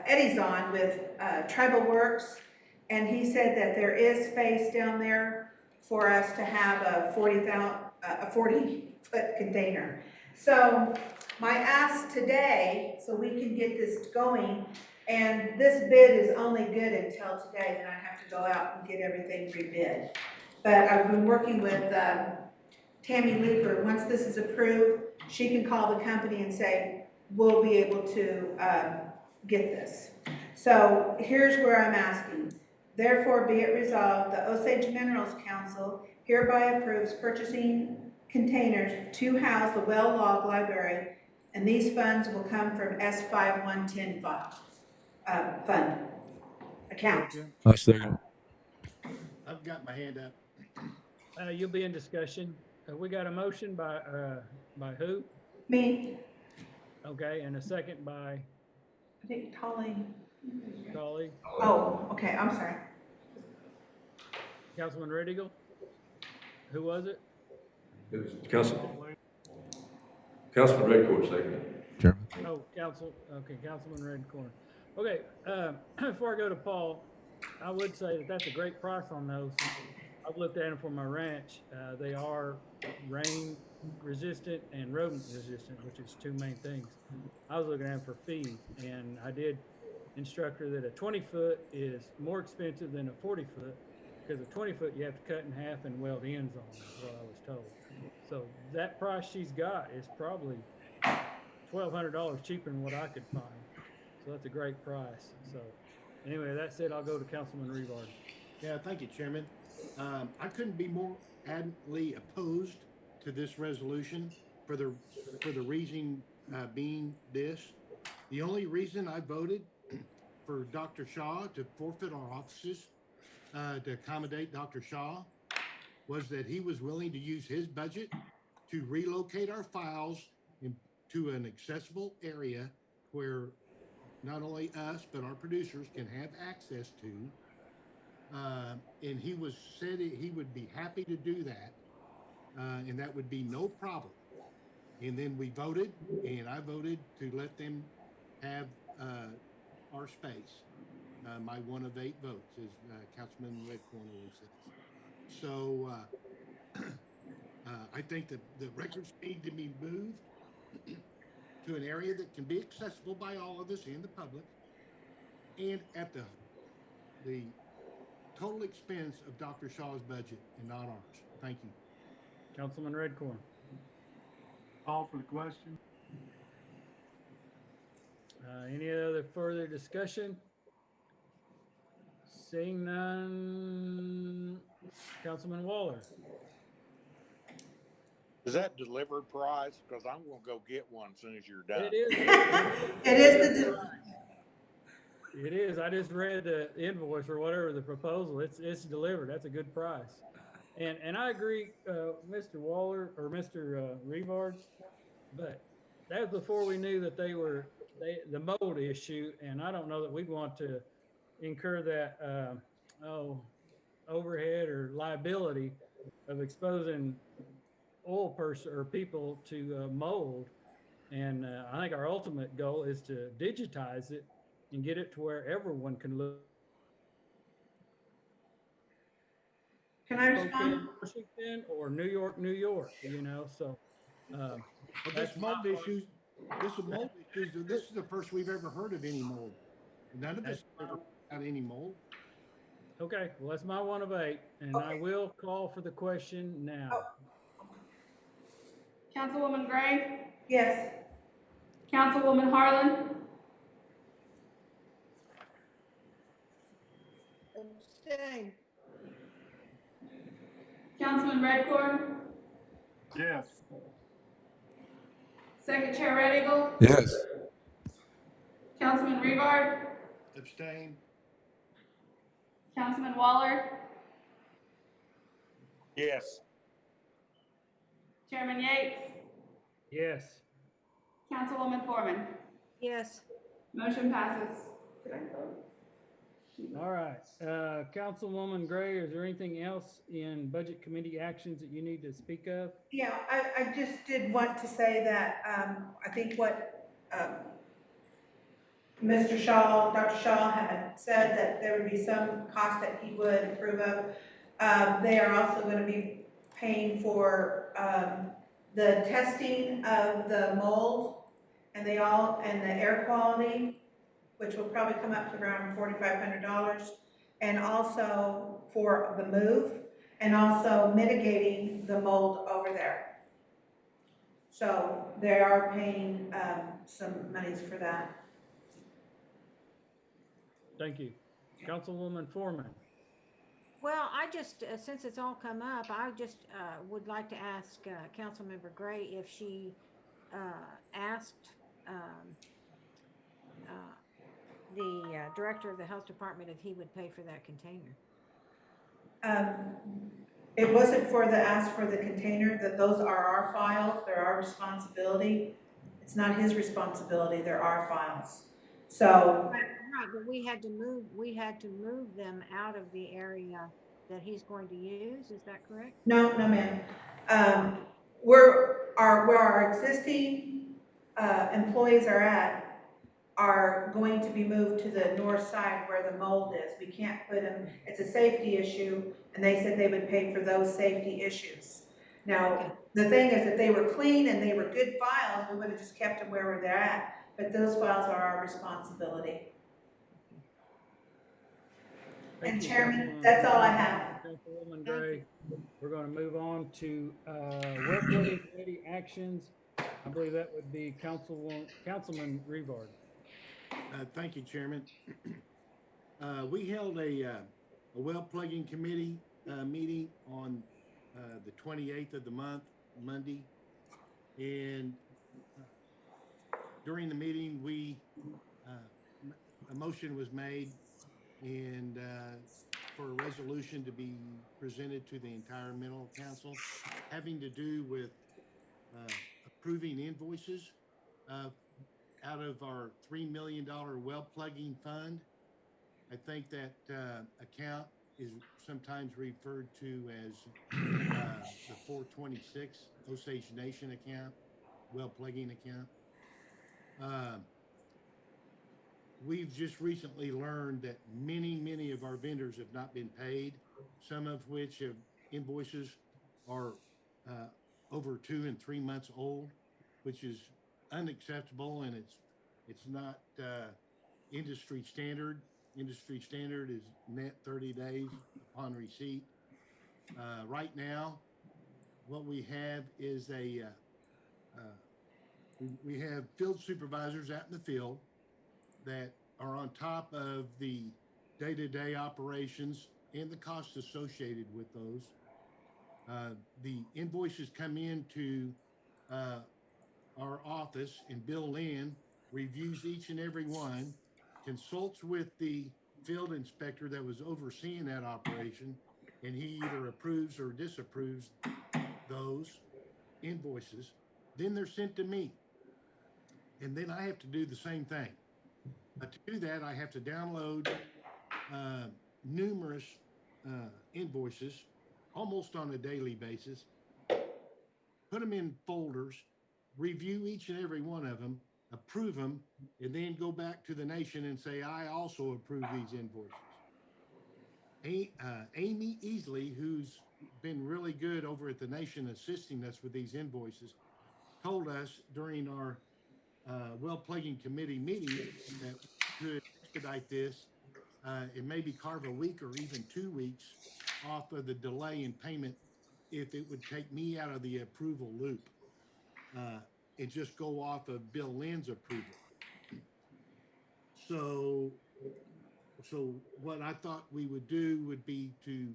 Eddie's on with Tribal Works, and he said that there is space down there for us to have a 40-foot container. So my ask today, so we can get this going, and this bid is only good until today, then I have to go out and get everything rebid. But I've been working with Tammy Leeper. Once this is approved, she can call the company and say, we'll be able to get this. So here's where I'm asking. Therefore, be it resolved, the Osage Minerals Council hereby approves purchasing containers to house the well log library, and these funds will come from S5110 fund account. I second. I've got my hand up. You'll be in discussion. We got a motion by who? Me. Okay, and a second by? I think Tolly. Tolly. Oh, okay, I'm sorry. Councilman Red Eagle? Who was it? It was Councilman Redcourt, second. Chairman. Oh, Councilman Redcorn. Okay, before I go to Paul, I would say that that's a great price on those. I've looked at them for my ranch. They are rain resistant and rodent resistant, which is two main things. I was looking at them for feed, and I did instruct her that a 20-foot is more expensive than a 40-foot, because a 20-foot you have to cut in half and weld ends on, is what I was told. So that price she's got is probably $1,200 cheaper than what I could find. So that's a great price. So anyway, that said, I'll go to Councilman Revard. Yeah, thank you, Chairman. I couldn't be more adamantly opposed to this resolution for the reason being this. The only reason I voted for Dr. Shaw to forfeit our offices to accommodate Dr. Shaw was that he was willing to use his budget to relocate our files to an accessible area where not only us, but our producers can have access to. And he said he would be happy to do that. And that would be no problem. And then we voted, and I voted to let them have our space. My 1 of 8 votes, as Councilman Redcorn always says. So I think that the records need to be moved to an area that can be accessible by all of us and the public, and at the total expense of Dr. Shaw's budget and not ours. Thank you. Councilman Redcorn. Call for the question. Any other further discussion? Seeing none, Councilman Waller. Is that delivered price? Because I'm gonna go get one as soon as you're done. It is. It is the, It is. I just read the invoice or whatever the proposal. It's delivered. That's a good price. And I agree, Mr. Waller or Mr. Rivard, but that was before we knew that the mold issue, and I don't know that we want to incur that overhead or liability of exposing people to mold. And I think our ultimate goal is to digitize it and get it to where everyone can look. can I respond? Washington or New York, you know, so. But That's this mold issues, this is the first we've ever heard of any mold. None of us ever had any mold. Okay, well, that's my 1 of 8, and I will call for the question now. Councilwoman Gray, Yes. Councilwoman Harlan, Abstain. Councilman Redcorn, Yes. Second Chair Red Eagle, Yes. Councilman Rivard, Abstain. Councilman Waller, Yes. Chairman Yates, Yes. Councilwoman Foreman. Yes. Motion passes. All right, Councilwoman Gray, is there anything else in Budget Committee actions that you need to speak of? Yeah, I just did want to say that, I think what, Mr. Shaw, Dr. Shaw had said that there would be some cost that he would approve of. They are also gonna be paying for, the testing of the mold and the air quality, which will probably come up to around $4,500, and also for the move, and also mitigating the mold over there. So they are paying some monies for that. Thank you. Councilwoman Foreman. Well, I just, since it's all come up, I just would like to ask Councilmember Gray if she asked the director of the health department if he would pay for that container. It wasn't for the ask for the container, that those are our files, they're our responsibility. It's not his responsibility, they're our files. So. Right, but we had to move them out of the area that he's going to use, is that correct? No, ma'am. Where our existing employees are going to be moved to the north side where the mold is. We can't put them, it's a safety issue, and they said they would pay for those safety issues. Now, the thing is, if they were clean and they were good files, we would have just kept them where they're at, but those files are our responsibility. And Chairman, that's all I have. Councilwoman Gray, we're going to move on to Workforce Committee actions. I believe that would be Councilman Rivard. Thank you, Chairman. We held a well plugging committee meeting on the 28th of the month, Monday, and during the meeting, a motion was made and for a resolution to be presented to the entire Mental Council having to do with approving invoices out of our $3 million well plugging fund. I think that account is sometimes referred to as the 426 Osage Nation account, well plugging account. we've just recently learned that many of our vendors have not been paid, some of which have invoices are over 2 and 3 months old, which is unacceptable, and it's not industry standard. Industry standard is net 30 days upon receipt. Right now, what we have is we have field supervisors out in the field that are on top of the day-to-day operations and the costs associated with those. The invoices come into our office, and Bill Lynn reviews each and every one, consults with the field inspector that was overseeing that operation, and he either approves or disapproves those invoices. Then they're sent to me. And then I have to do the same thing. To do that, I have to download numerous invoices almost on a daily basis, put them in folders, review each and every one of them, approve them, and then go back to the nation and say, I also approve these invoices. Amy Easley, who's been really good over at the nation assisting us with these invoices, told us during our well plaguing committee meeting that we could expedite this and maybe carve a week or even 2 weeks off of the delay in payment if it would take me out of the approval loop and just go off of Bill Lynn's approval. So what I thought we would do would be to,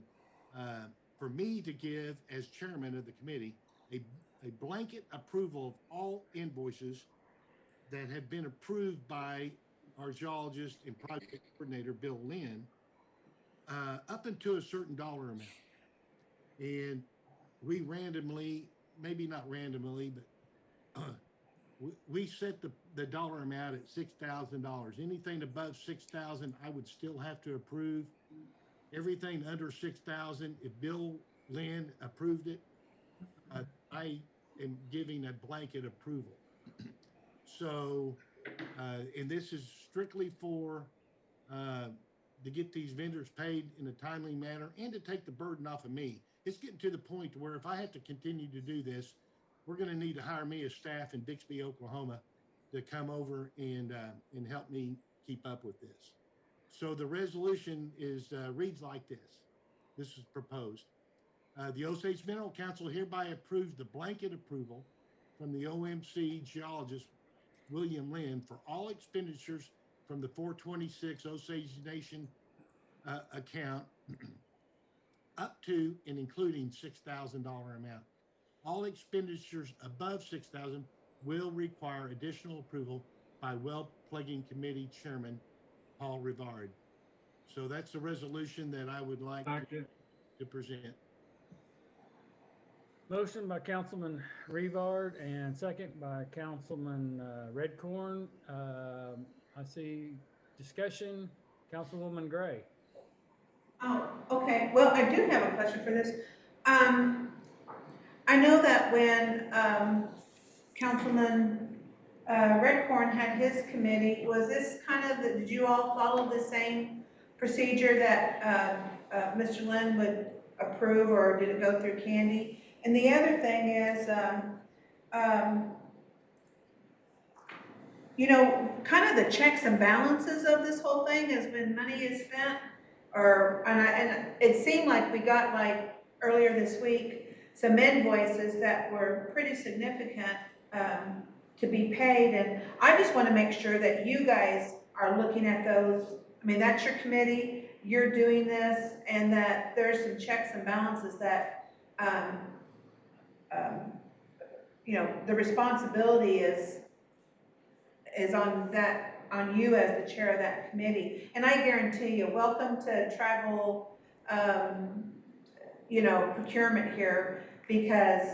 for me to give as chairman of the committee, a blanket approval of all invoices that have been approved by our geologist and project coordinator, Bill Lynn, up until a certain dollar amount. And we randomly, maybe not randomly, but we set the dollar amount at $6,000. Anything above $6,000, I would still have to approve. Everything under $6,000, if Bill Lynn approved it, I am giving a blanket approval. So, and this is strictly for to get these vendors paid in a timely manner and to take the burden off of me. It's getting to the point where if I have to continue to do this, we're going to need to hire me a staff in Bixby, Oklahoma, to come over and help me keep up with this. So the resolution reads like this. This is proposed. The Osage Mineral Council hereby approves the blanket approval from the OMC geologist William Lynn for all expenditures from the 426 Osage Nation account up to and including $6,000 amount. All expenditures above $6,000 will require additional approval by Well Plugging Committee Chairman Paul Rivard. So that's the resolution that I would like to present. Motion by Councilman Rivard and second by Councilman Redcorn. I see discussion. Councilwoman Gray. Oh, okay. Well, I do have a question for this. I know that when Councilman Redcorn had his committee, was this kind of, did you all follow the same procedure that Mr. Lynn would approve, or did it go through Candy? And the other thing is, you know, kind of the checks and balances of this whole thing is when money is spent, and it seemed like we got, like earlier this week, some invoices that were pretty significant to be paid, and I just want to make sure that you guys are looking at those. I mean, that's your committee, you're doing this, and that there's some checks and balances that you know, the responsibility is on you as the chair of that committee. And I guarantee you, welcome to tribal, you know, procurement here, because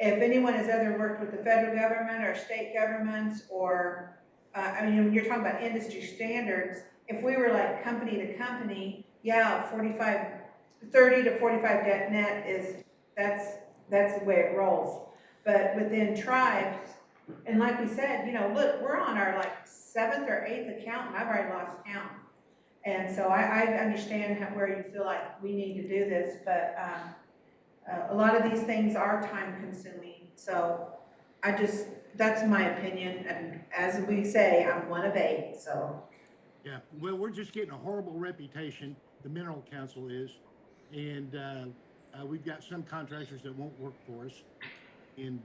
if anyone has ever worked with the federal government or state governments, or, I mean, when you're talking about industry standards, if we were like company to company, yeah, 30 to 45 net is, that's the way it rolls. But within tribes, And like we said, you know, look, we're on our like 7th or 8th account, and I've already lost count. And so I understand where you feel like we need to do this, but a lot of these things are time consuming. So that's my opinion. And as we say, I'm one of 8, so. Yeah, well, we're just getting a horrible reputation, the Mineral Council is, and we've got some contractors that won't work for us, and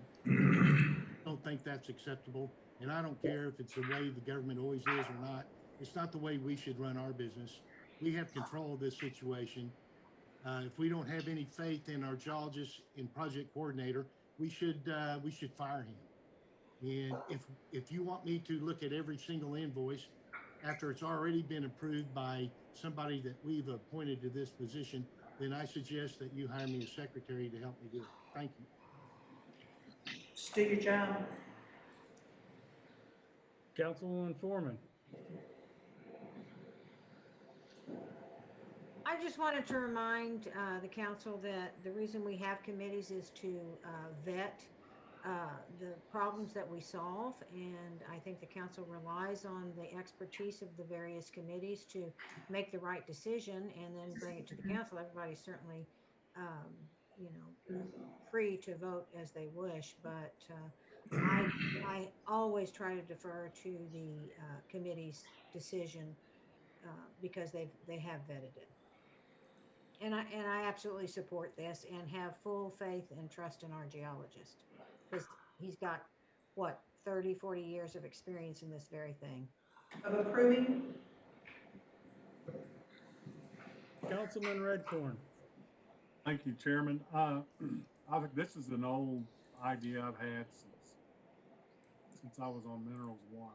don't think that's acceptable. And I don't care if it's the way the government always is or not. It's not the way we should run our business. We have control of this situation. If we don't have any faith in our geologist and project coordinator, we should fire him. And if you want me to look at every single invoice after it's already been approved by somebody that we've appointed to this position, then I suggest that you hire me a secretary to help me do it. Thank you. Just do your job. Councilwoman Foreman. I just wanted to remind the council that the reason we have committees is to vet the problems that we solve. And I think the council relies on the expertise of the various committees to make the right decision and then bring it to the council. Everybody's certainly, you know, free to vote as they wish, but I always try to defer to the committee's decision because they have vetted it. And I absolutely support this and have full faith and trust in our geologist, because he's got, what, 30, 40 years of experience in this very thing. Of approving? Councilman Redcorn. Thank you, Chairman. I think this is an old idea I've had since I was on Minerals 1.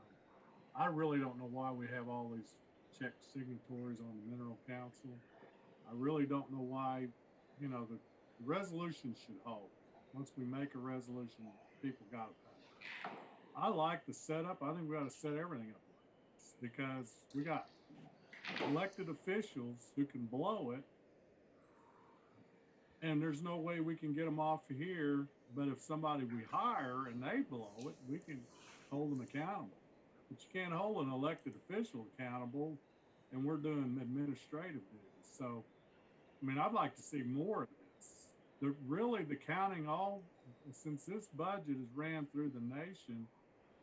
I really don't know why we have all these check signatories on the Mineral Council. I really don't know why, you know, the resolution should hold. Once we make a resolution, people got to pay. I like the setup. I think we got to set everything up like this because we got elected officials who can blow it, and there's no way we can get them off of here. But if somebody we hire and they blow it, we can hold them accountable. But you can't hold an elected official accountable, and we're doing administrative duties. So, I mean, I'd like to see more of this. Really, the counting, since this budget is ran through the nation,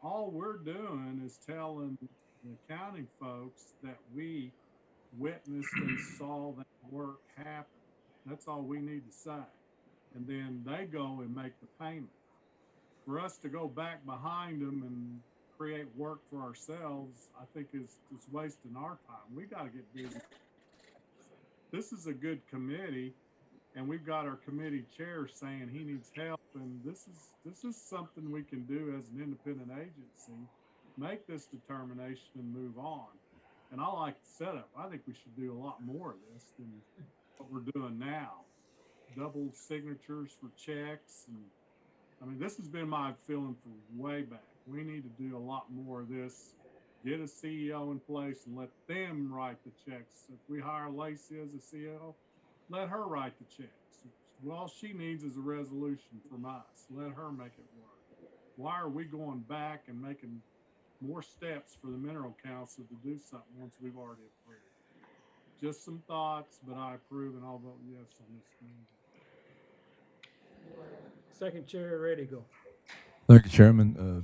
all we're doing is telling the accounting folks that we witnessed and saw that work happen. That's all we need to say. And then they go and make the payment. For us to go back behind them and create work for ourselves, I think is wasting our time. We got to get busy. This is a good committee, and we've got our committee chair saying he needs help, and this is something we can do as an independent agency. Make this determination and move on. And I like the setup. I think we should do a lot more of this than what we're doing now. Double signatures for checks, and I mean, this has been my feeling for way back. We need to do a lot more of this. Get a CEO in place and let them write the checks. If we hire Lacey as a CEO, let her write the checks. All she needs is a resolution from us. Let her make it work. Why are we going back and making more steps for the Mineral Council to do something once we've already approved? Just some thoughts, but I approve and I'll vote yes on this meeting. Second Chair Red Eagle. Thank you, Chairman.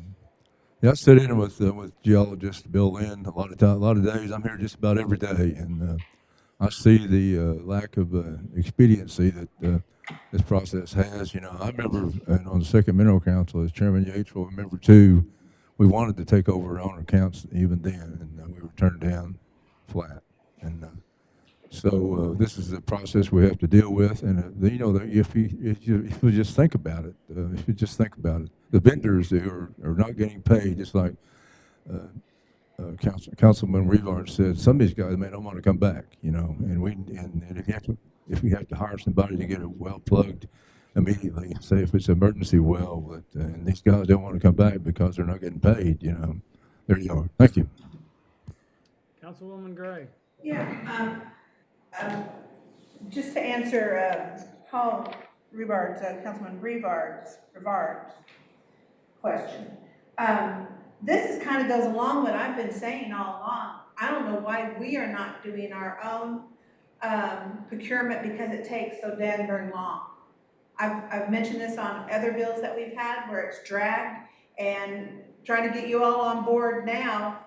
Yeah, I sit in with geologist Bill Lynn a lot of days. I'm here just about every day, and I see the lack of expediency that this process has. You know, I remember on the second Mineral Council, as Chairman Yates will remember too, we wanted to take over our own accounts even then, and we were turned down flat. And so this is a process we have to deal with, and you know, if you just think about it, the vendors who are not getting paid, just like Councilman Revard said, some of these guys may not want to come back, you know, and if you have to hire somebody to get a well plugged immediately, say if it's an emergency well, and these guys don't want to come back because they're not getting paid, you know, there you are. Thank you. Councilwoman Gray. Yeah, just to answer Councilman Revard's question. this is kind of goes along what I've been saying all along. I don't know why we are not doing our own procurement because it takes so darn long. I've mentioned this on other bills that we've had where it's dragged, and trying to get you all on board now,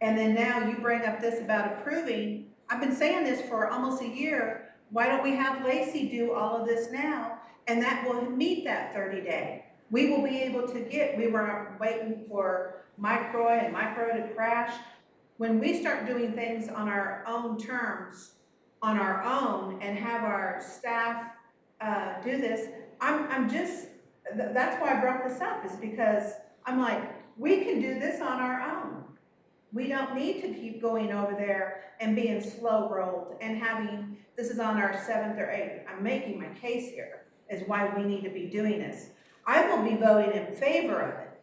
and then now you bring up this about approving. I've been saying this for almost a year. Why don't we have Lacey do all of this now? And that will meet that 30-day. We will be able to we were waiting for micro to crash. When we start doing things on our own terms, on our own, and have our staff do this, that's why I brought this up, is because I'm like, we can do this on our own. We don't need to keep going over there and being slow rolled and having, this is on our 7th or 8th. I'm making my case here is why we need to be doing this. I will be voting in favor of it,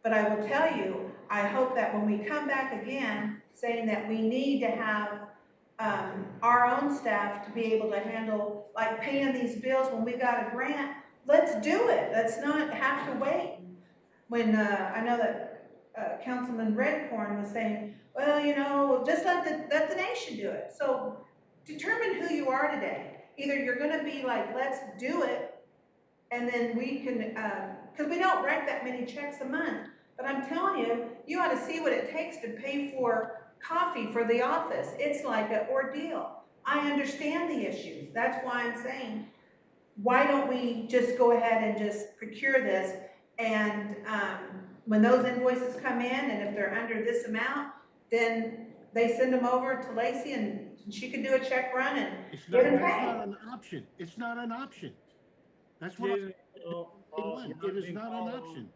but I will tell you, I hope that when we come back again saying that we need to have our own staff to be able to handle, like paying these bills when we got a grant, let's do it. Let's not have to wait. When I know that Councilman Redcorn was saying, well, you know, just let the nation do it. So determine who you are today. Either you're gonna be like, let's do it, and then we can, because we don't write that many checks a month. But I'm telling you, you ought to see what it takes to pay for coffee for the office. It's like an ordeal. I understand the issues. That's why I'm saying, why don't we just go ahead and just procure this, and when those invoices come in, and if they're under this amount, then they send them over to Lacey and she can do a check run and get them That's paid. not an option. It's not an option. That's what Jason, it is not an option.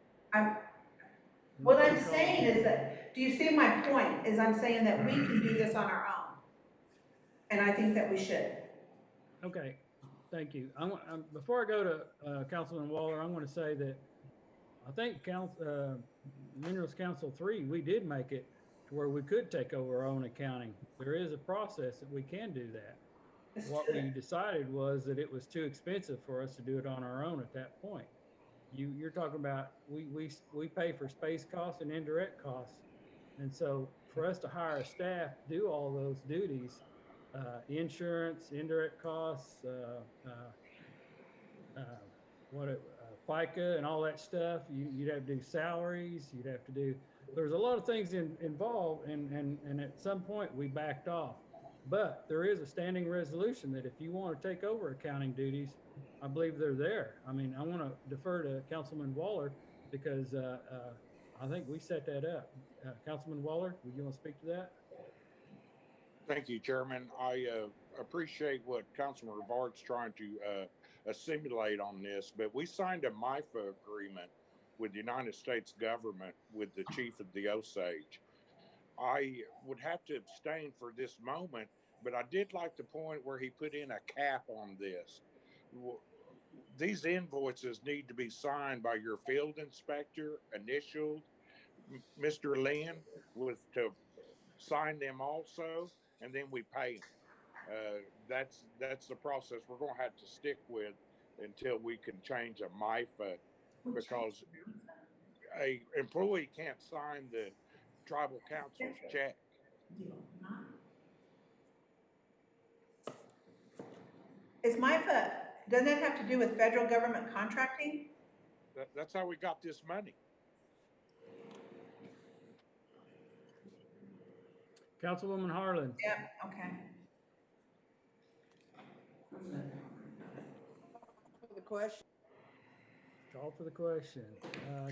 What I'm saying is that, do you see my point? Is I'm saying that we can do this on our own. And I think that we should. Okay, thank you. Before I go to Councilman Waller, I'm going to say that I think Minerals Council 3, we did make it to where we could take over our own accounting. There is a process that we can do that. What we decided was that it was too expensive for us to do it on our own at that point. You're talking about, we pay for space costs and indirect costs. And so for us to hire a staff to do all those duties, insurance, indirect costs, FICA and all that stuff, you'd have to do salaries, you'd have to do, there's a lot of things involved, and at some point we backed off. But there is a standing resolution that if you want to take over accounting duties, I believe they're there. I mean, I want to defer to Councilman Waller because I think we set that up. Councilman Waller, would you want to speak to that? Thank you, Chairman. I appreciate what Councilman Rivard's trying to assimilate on this, but we signed a MIFA agreement with the United States government with the chief of the Osage. I would have to abstain for this moment, but I did like the point where he put in a cap on this. These invoices need to be signed by your field inspector, initialed, Mr. Lynn, with to sign them also, and then we pay them. That's the process we're going to have to stick with until we can change a MIFA, because a employee can't sign the tribal council's check. Is MIFA, doesn't it have to do with federal government contracting? That's how we got this money. Councilwoman Harlan. Yep, okay. The question. Call for the question.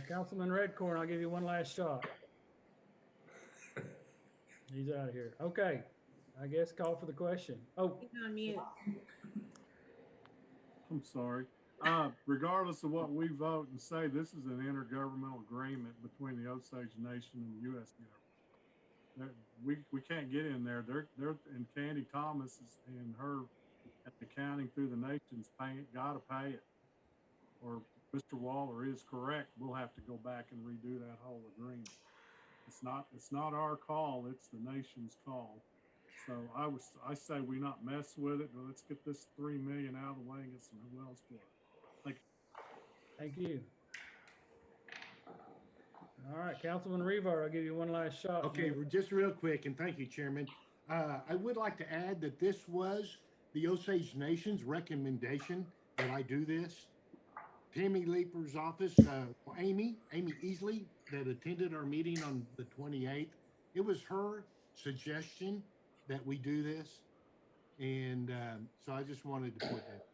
Councilman Redcorn, I'll give you one last shot. He's out of here. Okay, I guess call for the question. Oh, He's on mute. I'm sorry. Regardless of what we vote and say, this is an intergovernmental agreement between the Osage Nation and the U.S. government. We can't get in there. They're and Candy Thomas and her accounting through the nation's gotta pay it. Or Mr. Waller is correct. We'll have to go back and redo that whole agreement. It's not our call. It's the nation's call. So I say we not mess with it, but let's get this $3 million out of the way and get some wells for it. Thank you. thank you. All right, Councilman Revar, I'll give you one last shot. Okay, just real quick, and thank you, Chairman. I would like to add that this was the Osage Nation's recommendation that I do this. Tammy Leeper's office, Amy Easley, that attended our meeting on the 28th, it was her suggestion that we do this. And so I just wanted to point that out.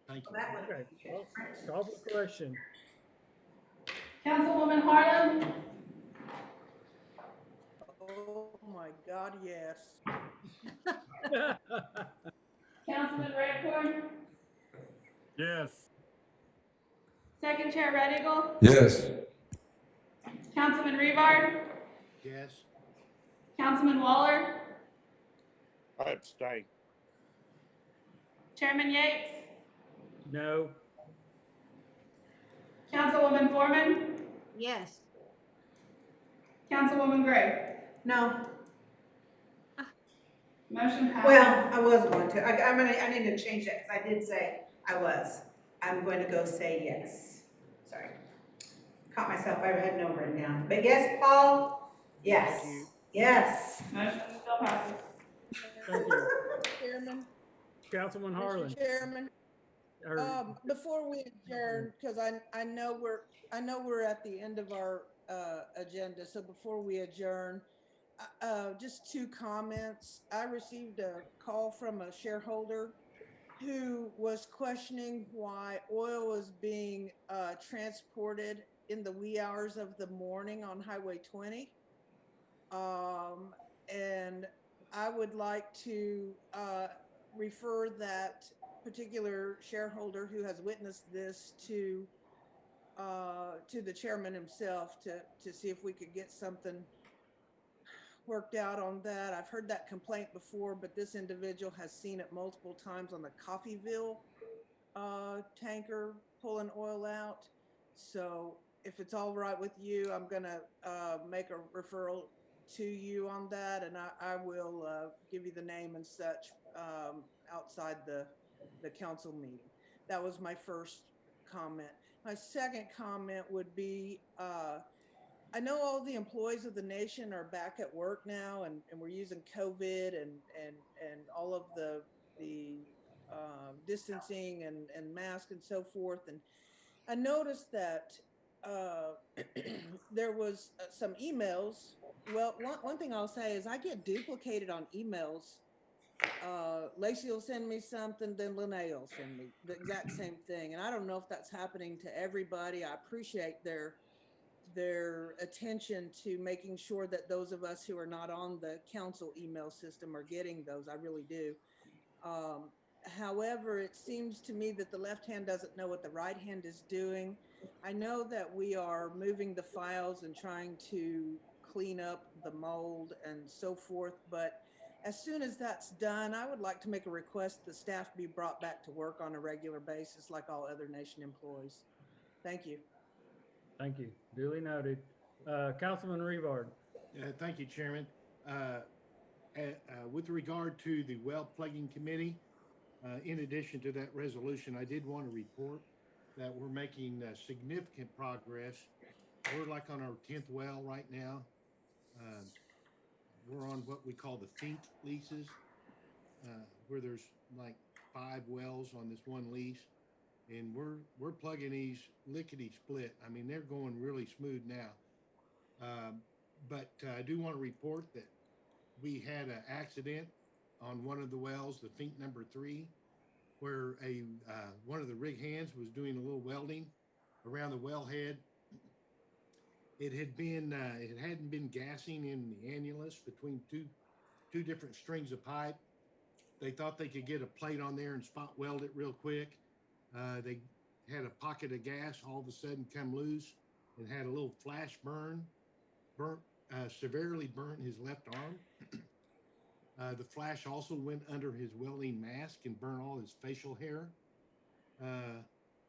Thank you. Okay, call for the question. Councilwoman Harlan, Oh my God, yes. Councilman Redcorn, Yes. Second Chair Red Eagle, Yes. Councilman Revar, Yes. Councilman Waller, I abstain. Chairman Yates, No. Councilwoman Foreman, Yes. Councilwoman Gray. No, Motion passes. well, I was going to, I need to change that, because I did say I was. I'm going to go say yes. Sorry. Caught myself, I had no written down. But yes, Paul? Yes. Yes. Motion still passes. Thank you. Chairman, Councilman Harlan. Mr. Chairman, or- before we adjourn, because I know we're at the end of our agenda, so before we adjourn, just two comments. I received a call from a shareholder who was questioning why oil is being transported in the wee hours of the morning on Highway 20. And I would like to refer that particular shareholder who has witnessed this to the chairman himself to see if we could get something worked out on that. I've heard that complaint before, but this individual has seen it multiple times on the Coffeyville tanker pulling oil out. So if it's all right with you, I'm gonna make a referral to you on that, and I will give you the name and such outside the council meeting. That was my first comment. My second comment would be, I know all the employees of the nation are back at work now, and we're using COVID and all of the distancing and mask and so forth. And I noticed that there was some emails. Well, one thing I'll say is I get duplicated on emails. Lacey will send me something, then Lene will send me the exact same thing. And I don't know if that's happening to everybody. I appreciate their attention to making sure that those of us who are not on the council email system are getting those. I really do. However, it seems to me that the left hand doesn't know what the right hand is doing. I know that we are moving the files and trying to clean up the mold and so forth, but as soon as that's done, I would like to make a request that staff be brought back to work on a regular basis like all other nation employees. Thank you. Thank you. Duly noted. Councilman Revard. Thank you, Chairman. With regard to the well plugging committee, in addition to that resolution, I did want to report that we're making significant progress. We're like on our 10th well right now. We're on what we call the Fink leases, where there's like 5 wells on this one lease. And we're plugging these lickety split. I mean, they're going really smooth now. But I do want to report that we had an accident on one of the wells, the Fink number 3, where one of the rig hands was doing a little welding around the wellhead. It hadn't been gassing in the annulus between two different strings of pipe. They thought they could get a plate on there and spot weld it real quick. They had a pocket of gas all of a sudden come loose and had a little flash severely burnt his left arm. The flash also went under his welding mask and burned all his facial hair,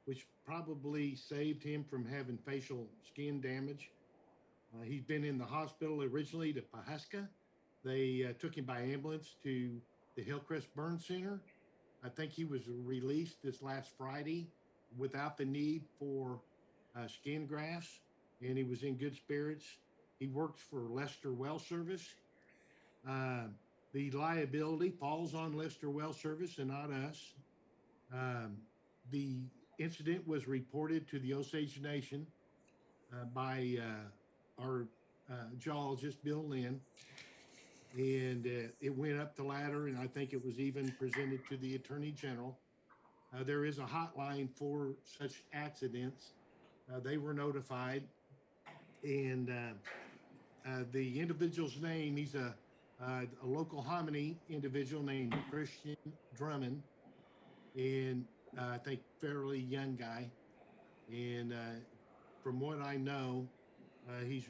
which probably saved him from having facial skin damage. He's been in the hospital originally to Pawhuska. They took him by ambulance to the Hillcrest Burn Center. I think he was released this last Friday without the need for skin grafts. and he was in good spirits. He works for Lester Well Service. The liability falls on Lester Well Service and not us. The incident was reported to the Osage Nation by our geologist, Bill Lynn, and it went up the ladder, and I think it was even presented to the Attorney General. There is a hotline for such accidents. They were notified, and the individual's name, he's a local hominy individual named Christian Drummond, and I think fairly young guy. And from what I know, he's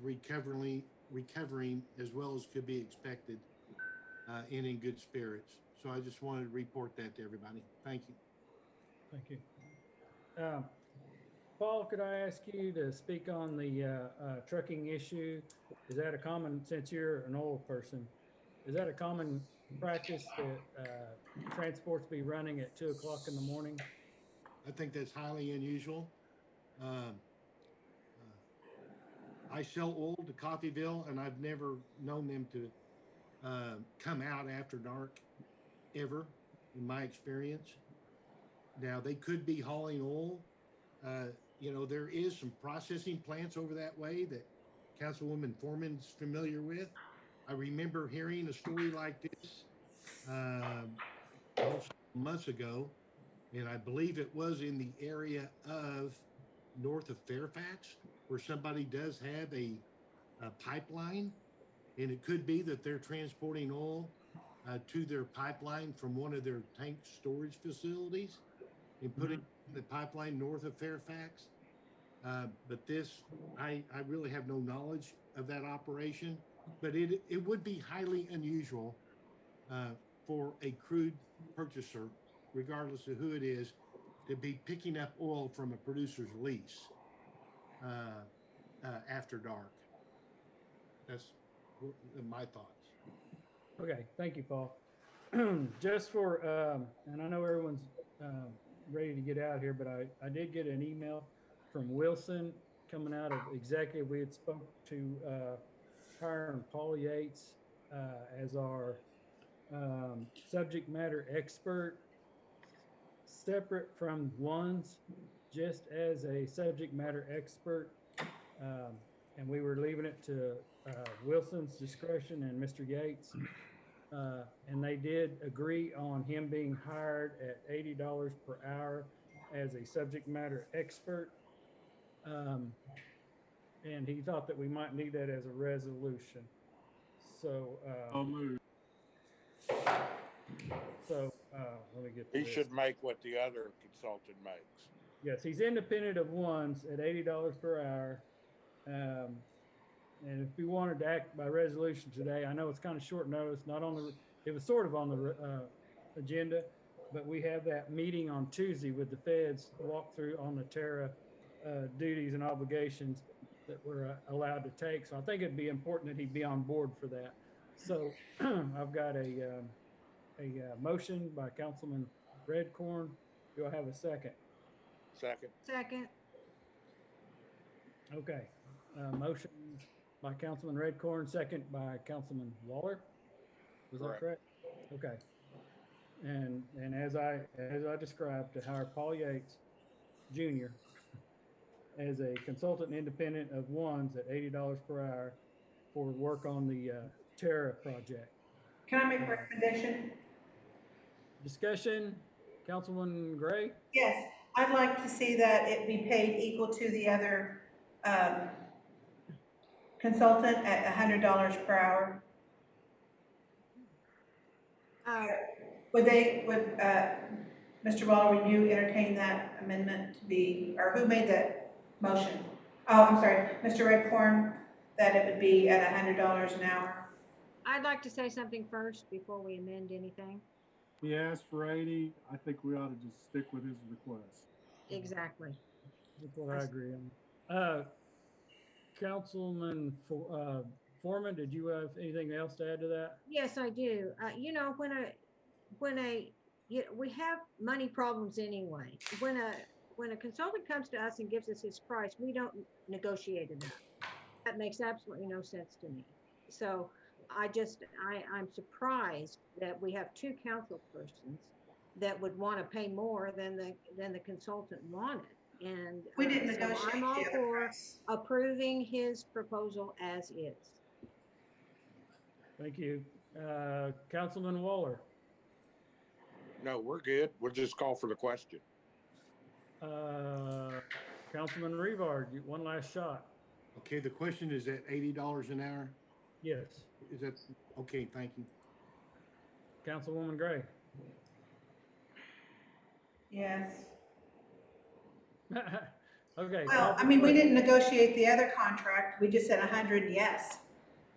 recovering as well as could be expected, and in good spirits. So I just wanted to report that to everybody. Thank you. Thank you. Paul, could I ask you to speak on the trucking issue? Is that a common, since you're an oil person, is that a common practice that transports be running at 2 o'clock in the morning? I think that's highly unusual. I sell oil to Coffeyville, and I've never known them to come out after dark ever, in my experience. Now, they could be hauling oil. You know, there is some processing plants over that way that Councilwoman Foreman's familiar with. I remember hearing a story like this months ago, and I believe it was in the area of north of Fairfax, where somebody does have a pipeline, and it could be that they're transporting oil to their pipeline from one of their tank storage facilities and putting the pipeline north of Fairfax. But this, I really have no knowledge of that operation, but it would be highly unusual for a crude purchaser, regardless of who it is, to be picking up oil from a producer's lease after dark. That's my thoughts. Okay, thank you, Paul. Just for, and I know everyone's ready to get out here, but I did get an email from Wilson coming out of executive. We had spoke to hiring Paul Yates as our subject matter expert, separate from ones, just as a subject matter expert. And we were leaving it to Wilson's discretion and Mr. Yates. And they did agree on him being hired at $80 per hour as a subject matter expert. And he thought that we might need that as a resolution. So, I'll move. let me get He this. should make what the other consultant makes. Yes, he's independent of ones at $80 per hour. And if we wanted to act by resolution today, I know it's kind of short notice, not on the, it was sort of on the agenda, but we have that meeting on Tuesday with the feds walk through on the Terra duties and obligations that we're allowed to take. So I think it'd be important that he be on board for that. So I've got a motion by Councilman Redcorn. Do I have a second? Second. Second. Okay. Motion by Councilman Redcorn, second by Councilman Waller. Was that correct? Okay. And as I described, to hire Paul Yates Jr. as a consultant independent of ones at $80 per hour for work on the Terra project. Can I make a recommendation? Discussion, Councilman Gray? Yes, I'd like to see that it be paid equal to the other consultant at $100 per hour. Would Mr. Waller, would you entertain that amendment to be, or who made that motion? Oh, I'm sorry, Mr. Redcorn, that it would be at $100 an hour. I'd like to say something first before we amend anything. He asked for 80. I think we ought to just stick with his request. Exactly. That's what I agree on. Councilman Foreman, did you have anything else to add to that? Yes, I do. You know, we have money problems anyway. When when a consultant comes to us and gives us his price, we don't negotiate it up. That makes absolutely no sense to me. So I'm surprised that we have two council persons that would want to pay more than the consultant wanted. And We didn't so negotiate I'm all the other for price. approving his proposal as is. Thank you. Councilman Waller. No, we're good. We'll just call for the question. Councilman Revard, one last shot. Okay, the question is at $80 an hour? Yes. Is that, okay, thank you. Councilwoman Gray. Yes. Okay. Well, I mean, we didn't negotiate the other contract. We just said 100 yes.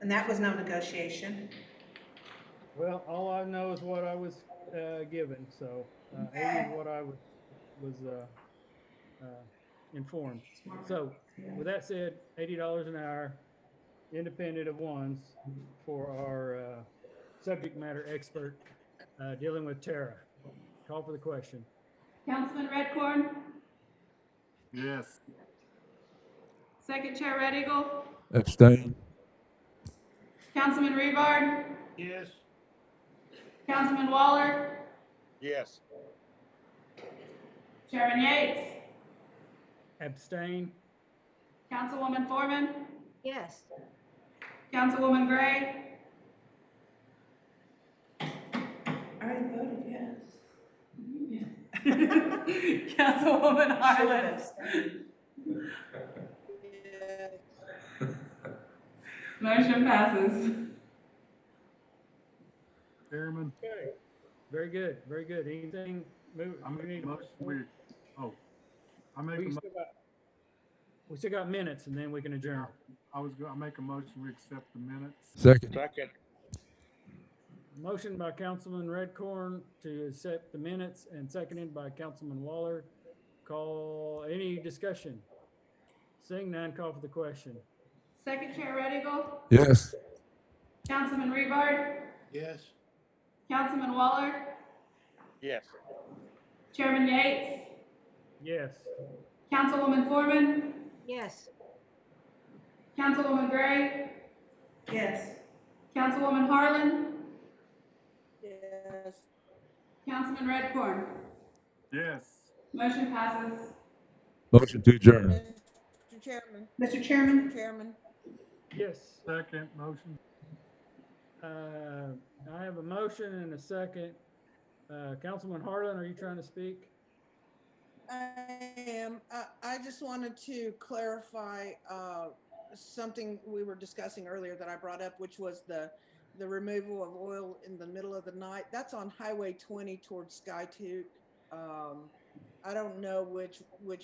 And that was no negotiation. Well, all I know is what I was given, so 80 is what I was informed. So with that said, $80 an hour, independent of ones, for our subject matter expert dealing with Tara. Call for the question. Councilman Redcorn, Yes. Second Chair Red Eagle, Abstain. Councilman Revard, Yes. Councilman Waller, Yes. Chairman Yates, Abstain. Councilwoman Foreman, Yes. Councilwoman Gray, I already voted yes. Councilwoman Harlan, motion passes. Chairman, Okay. Very good. Very good. Anything? I make a motion, I make a We mo- still got minutes, and then we can adjourn. I was gonna make a motion, we accept the minutes. Second. Second. Motion by Councilman Redcorn to accept the minutes, and seconded by Councilman Waller. Call, any discussion? Seeing none, call for the question. Second Chair Red Eagle, Yes. Councilman Revard, Yes. Councilman Waller, Yes. Chairman Yates, Yes. Councilwoman Foreman, Yes. Councilwoman Gray, Yes. Councilwoman Harlan, Yes. Councilman Redcorn. Yes. Motion passes. Motion to adjourn. Mr. Chairman, Mr. Chairman? Chairman, Yes. Second motion. I have a motion and a second. Councilman Harlan, are you trying to speak? I am. I just wanted to clarify something we were discussing earlier that I brought up, which was the removal of oil in the middle of the night. That's on Highway 20 towards Skytoot. I don't know which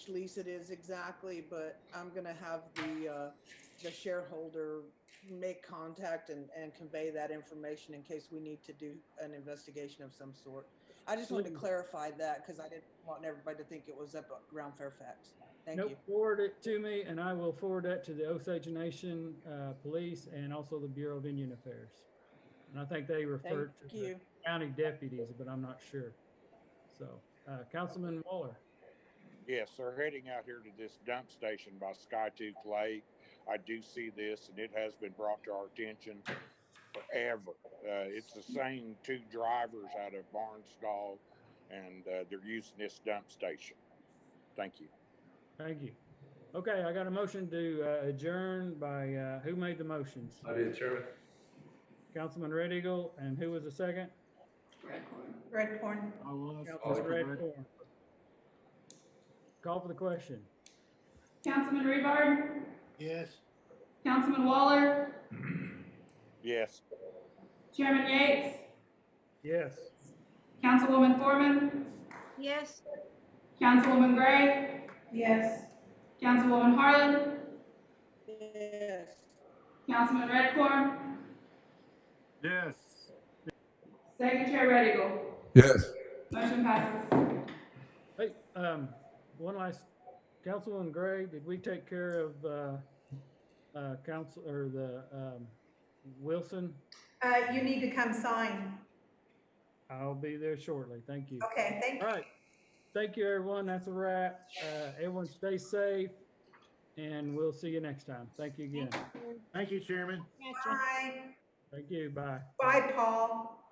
lease it is exactly, but I'm gonna have the shareholder make contact and convey that information in case we need to do an investigation of some sort. I just wanted to clarify that because I didn't want everybody to think it was up around Fairfax. Thank you. Nope, forward it to me, and I will forward that to the Osage Nation Police and also the Bureau of Indian Affairs. And I think they referred Thank to you. the county deputies, but I'm not sure. So, Councilman Waller. Yes, they're heading out here to this dump station by Skytooth Lake. I do see this, and it has been brought to our attention forever. It's the same two drivers out of Barnstall, and they're using this dump station. Thank you. Thank you. Okay, I got a motion to adjourn by, who made the motions? I did, Chairman. Councilman Red Eagle, and who was the second? Redcorn. I was. Councilman Redcorn. Call for the question. Councilman Revard, Yes. Councilman Waller, Yes. Chairman Yates, Yes. Councilwoman Foreman, Yes. Councilwoman Gray, Yes. Councilwoman Harlan, Yes. Councilman Redcorn, Yes. Second Chair Red Eagle. Yes. Motion passes. Hey, one last, Councilwoman Gray, did we take care of council or the Wilson? You need to come sign. I'll be there shortly. Thank you. Okay, thank you. All right. thank you, everyone. That's a wrap. Everyone stay safe, and we'll see you next time. Thank you again. Thank you, Chairman. Gotcha. Bye. Thank you. Bye. Bye, Paul.